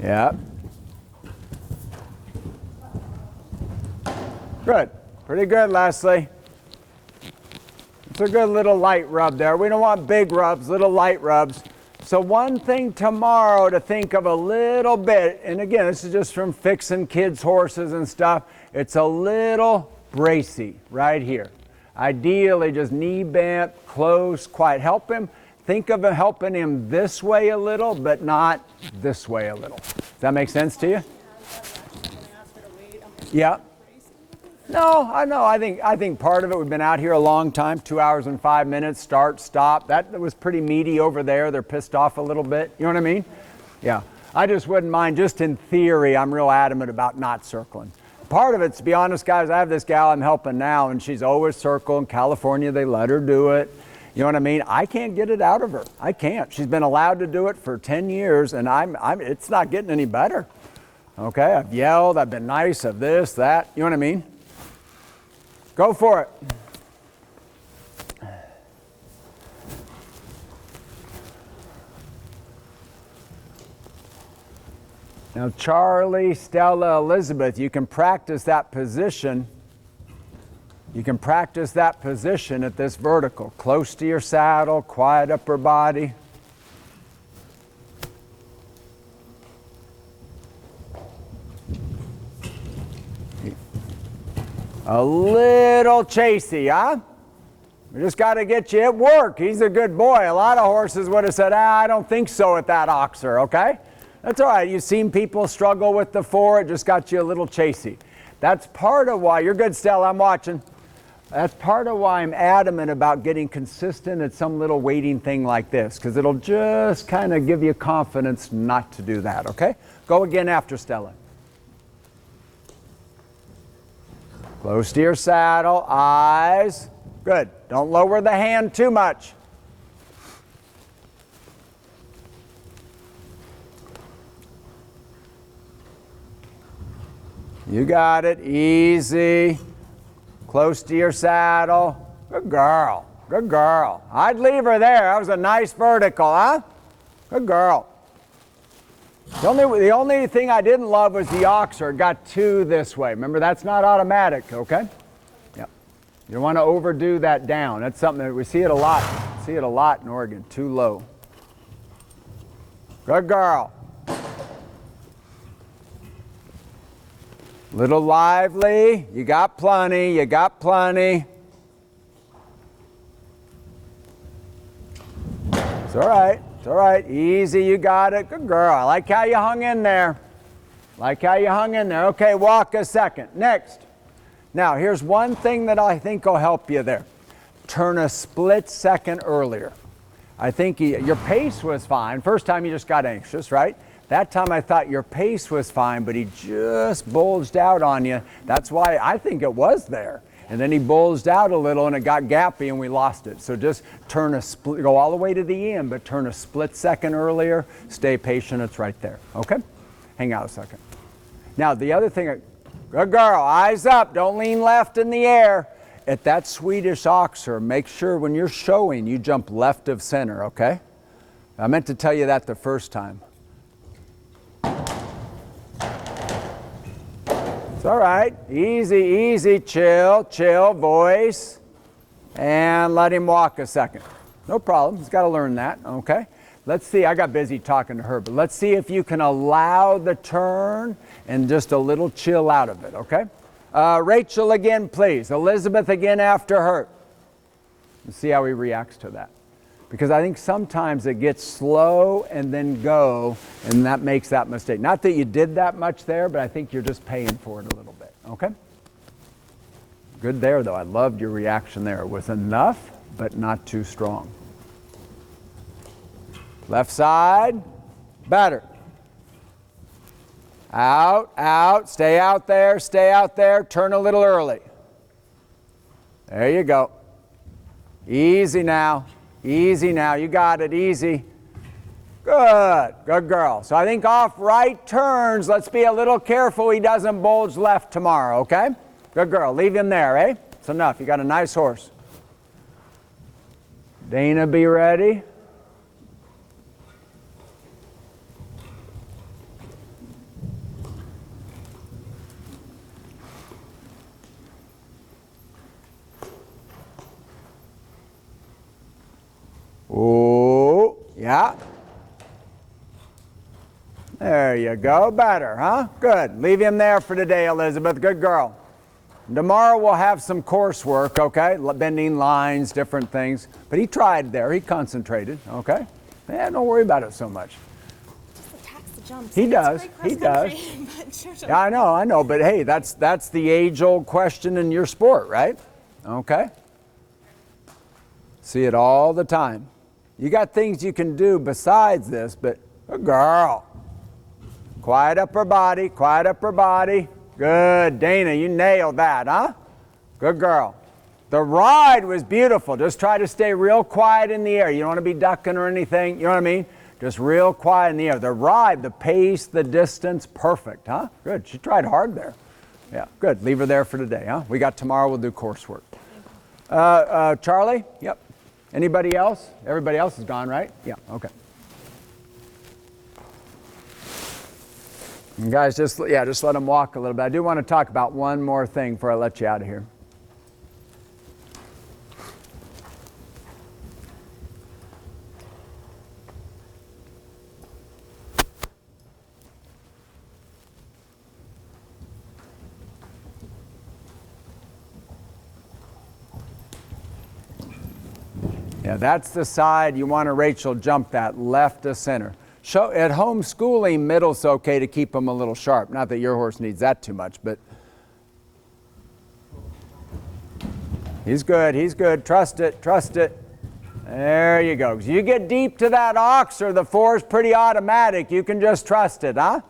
Yeah. Good. Pretty good, Leslie. It's a good little light rub there. We don't want big rubs, little light rubs. So one thing tomorrow to think of a little bit, and again, this is just from fixing kids' horses and stuff, it's a little bracy right here. Ideally, just knee bent, close, quiet. Help him. Think of helping him this way a little, but not this way a little. Does that make sense to you? Yeah. No, I know. I think part of it, we've been out here a long time, 2 hours and 5 minutes, start, stop. That was pretty meaty over there. They're pissed off a little bit. You know what I mean? Yeah. I just wouldn't mind, just in theory, I'm real adamant about not circling. Part of it, to be honest, guys, I have this gal I'm helping now, and she's always circling. In California, they let her do it. You know what I mean? I can't get it out of her. I can't. She's been allowed to do it for 10 years, and it's not getting any better. Okay? I've yelled, I've been nice, of this, that. You know what I mean? Go for it. Now, Charlie, Stella, Elizabeth, you can practice that position. You can practice that position at this vertical. Close to your saddle, quiet upper body. A little chasey, huh? We just got to get you at work. He's a good boy. A lot of horses would have said, I don't think so at that oxer, okay? That's all right. You've seen people struggle with the 4. It just got you a little chasey. That's part of why, you're good, Stella, I'm watching. That's part of why I'm adamant about getting consistent at some little weighting thing like this, because it'll just kind of give you confidence not to do that, okay? Go again after Stella. Close to your saddle, eyes. Good. Don't lower the hand too much. You got it. Easy. Close to your saddle. Good girl. Good girl. I'd leave her there. That was a nice vertical, huh? Good girl. The only thing I didn't love was the oxer. It got too this way. Remember, that's not automatic, okay? Yep. You don't want to overdo that down. That's something that we see it a lot. See it a lot in Oregon. Too low. Good girl. Little lively. You got plenty. You got plenty. It's all right. It's all right. Easy. You got it. Good girl. I like how you hung in there. Like how you hung in there. Okay, walk a second. Next. Now, here's one thing that I think will help you there. Turn a split second earlier. I think your pace was fine. First time you just got anxious, right? That time I thought your pace was fine, but he just bulged out on you. That's why I think it was there. And then he bulged out a little and it got gappy and we lost it. So just turn a split, go all the way to the end, but turn a split second earlier. Stay patient, it's right there. Okay? Hang out a second. Now the other thing, good girl, eyes up, don't lean left in the air. At that Swedish oxer, make sure when you're showing, you jump left of center, okay? I meant to tell you that the first time. It's all right. Easy, easy, chill, chill, voice. And let him walk a second. No problem, he's got to learn that, okay? Let's see, I got busy talking to her, but let's see if you can allow the turn and just a little chill out of it, okay? Rachel again, please. Elizabeth again after her. Let's see how he reacts to that. Because I think sometimes it gets slow and then go, and that makes that mistake. Not that you did that much there, but I think you're just paying for it a little bit, okay? Good there, though. I loved your reaction there. It was enough, but not too strong. Left side, better. Out, out, stay out there, turn a little early. There you go. Easy now, you got it, easy. Good, good girl. So I think off right turns, let's be a little careful he doesn't bulge left tomorrow, okay? Good girl, leave him there, eh? It's enough, you got a nice horse. Dana, be ready. Oh, yeah. There you go, better, huh? Good, leave him there for today, Elizabeth, good girl. Tomorrow we'll have some coursework, okay? Bending lines, different things. But he tried there, he concentrated, okay? Yeah, don't worry about it so much. Just attacks the jumps. He does, he does. Yeah, I know, but hey, that's the age-old question in your sport, right? Okay? See it all the time. You got things you can do besides this, but good girl. Quiet up her body, quiet up her body. Good, Dana, you nailed that, huh? Good girl. The ride was beautiful. Just try to stay real quiet in the air. You don't want to be ducking or anything, you know what I mean? Just real quiet in the air. The ride, the pace, the distance, perfect, huh? Good, she tried hard there. Yeah, good, leave her there for today, huh? We got tomorrow, we'll do coursework. Charlie, yep. Anybody else? Everybody else is gone, right? Yeah, okay. And guys, just let them walk a little bit. I do want to talk about one more thing before I let you out of here. Yeah, that's the side you want to, Rachel, jump that left to center. At homeschooling, middle's okay to keep them a little sharp. Not that your horse needs that too much, but he's good, trust it. There you go. You get deep to that oxer, the 4 is pretty automatic. You can just trust it, huh?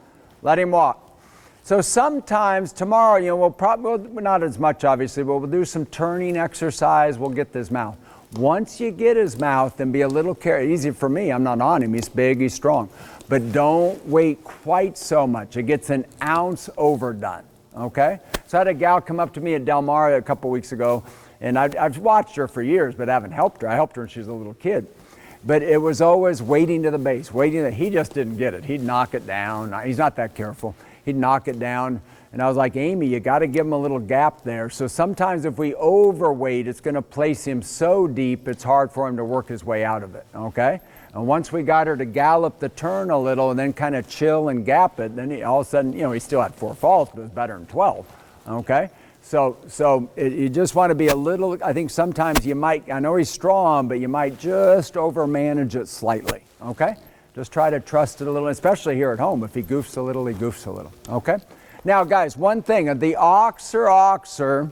Let him walk. So sometimes tomorrow, we'll probably, not as much obviously, but we'll do some turning exercise. We'll get this mouth. Once you get his mouth, then be a little careful. Easy for me, I'm not on him. He's big, he's strong. But don't wait quite so much. It gets an ounce overdone, okay? So I had a gal come up to me at Del Mar a couple weeks ago, and I've watched her for years, but haven't helped her. I helped her when she was a little kid. But it was always waiting to the base, he just didn't get it. He'd knock it down. He's not that careful. He'd knock it down. And I was like, Amy, you got to give him a little gap there. So sometimes if we overweight, it's going to place him so deep, it's hard for him to work his way out of it, okay? And once we got her to gallop the turn a little and then kind of chill and gap it, then all of a sudden, he still had 4 falls, but it was better than 12, okay? So you just want to be a little, I think sometimes you might, I know he's strong, but you might just overmanage it slightly, okay? Just try to trust it a little, especially here at home. If he goofs a little, he goofs a little, okay? Now, guys, one thing, the oxer,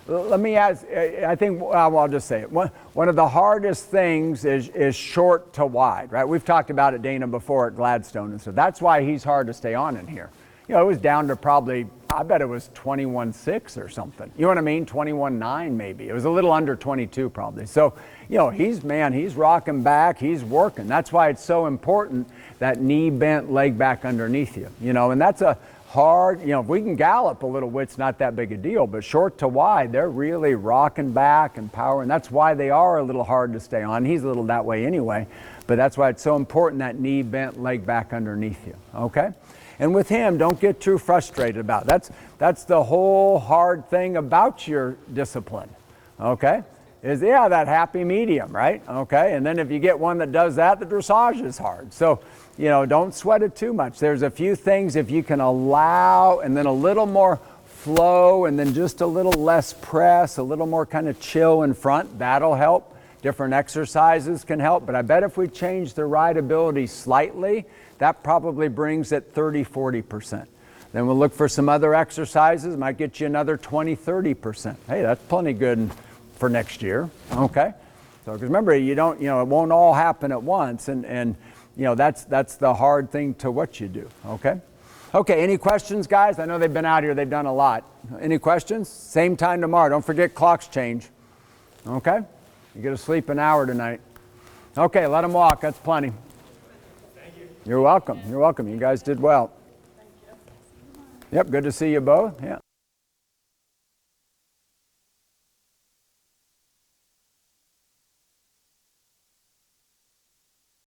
let me ask, I think, well, I'll just say it. One of the hardest things is short to wide, right? We've talked about it, Dana, before at Gladstone, and so that's why he's hard to stay on in here. It was down to probably, I bet it was 21.6 or something. You know what I mean? 21.9 maybe. It was a little under 22 probably. So, he's rocking back, he's working. That's why it's so important, that knee bent, leg back underneath you, and that's a hard, if we can gallop a little, it's not that big a deal, but short to wide, they're really rocking back and power, and that's why they are a little hard to stay on. He's a little that way anyway, but that's why it's so important, that knee bent, leg back underneath you, okay? And with him, don't get too frustrated about it. That's the whole hard thing about your discipline, okay? is, yeah, that happy medium, right? Okay, and then if you get one that does that, the dressage is hard. So, you know, don't sweat it too much. There's a few things if you can allow, and then a little more flow, and then just a little less press, a little more kind of chill in front, that'll help. Different exercises can help, but I bet if we change the rideability slightly, that probably brings it 30-40%. Then we'll look for some other exercises, might get you another 20-30%. Hey, that's plenty good for next year, okay? So, because remember, you don't, you know, it won't all happen at once, and you know, that's the hard thing to what you do, okay? Okay, any questions, guys? I know they've been out here, they've done a lot. Any questions? Same time tomorrow. Don't forget clocks change, okay? You get to sleep an hour tonight. Okay, let them walk, that's plenty. Thank you. You're welcome, you're welcome. You guys did well. Yep, good to see you both, yeah.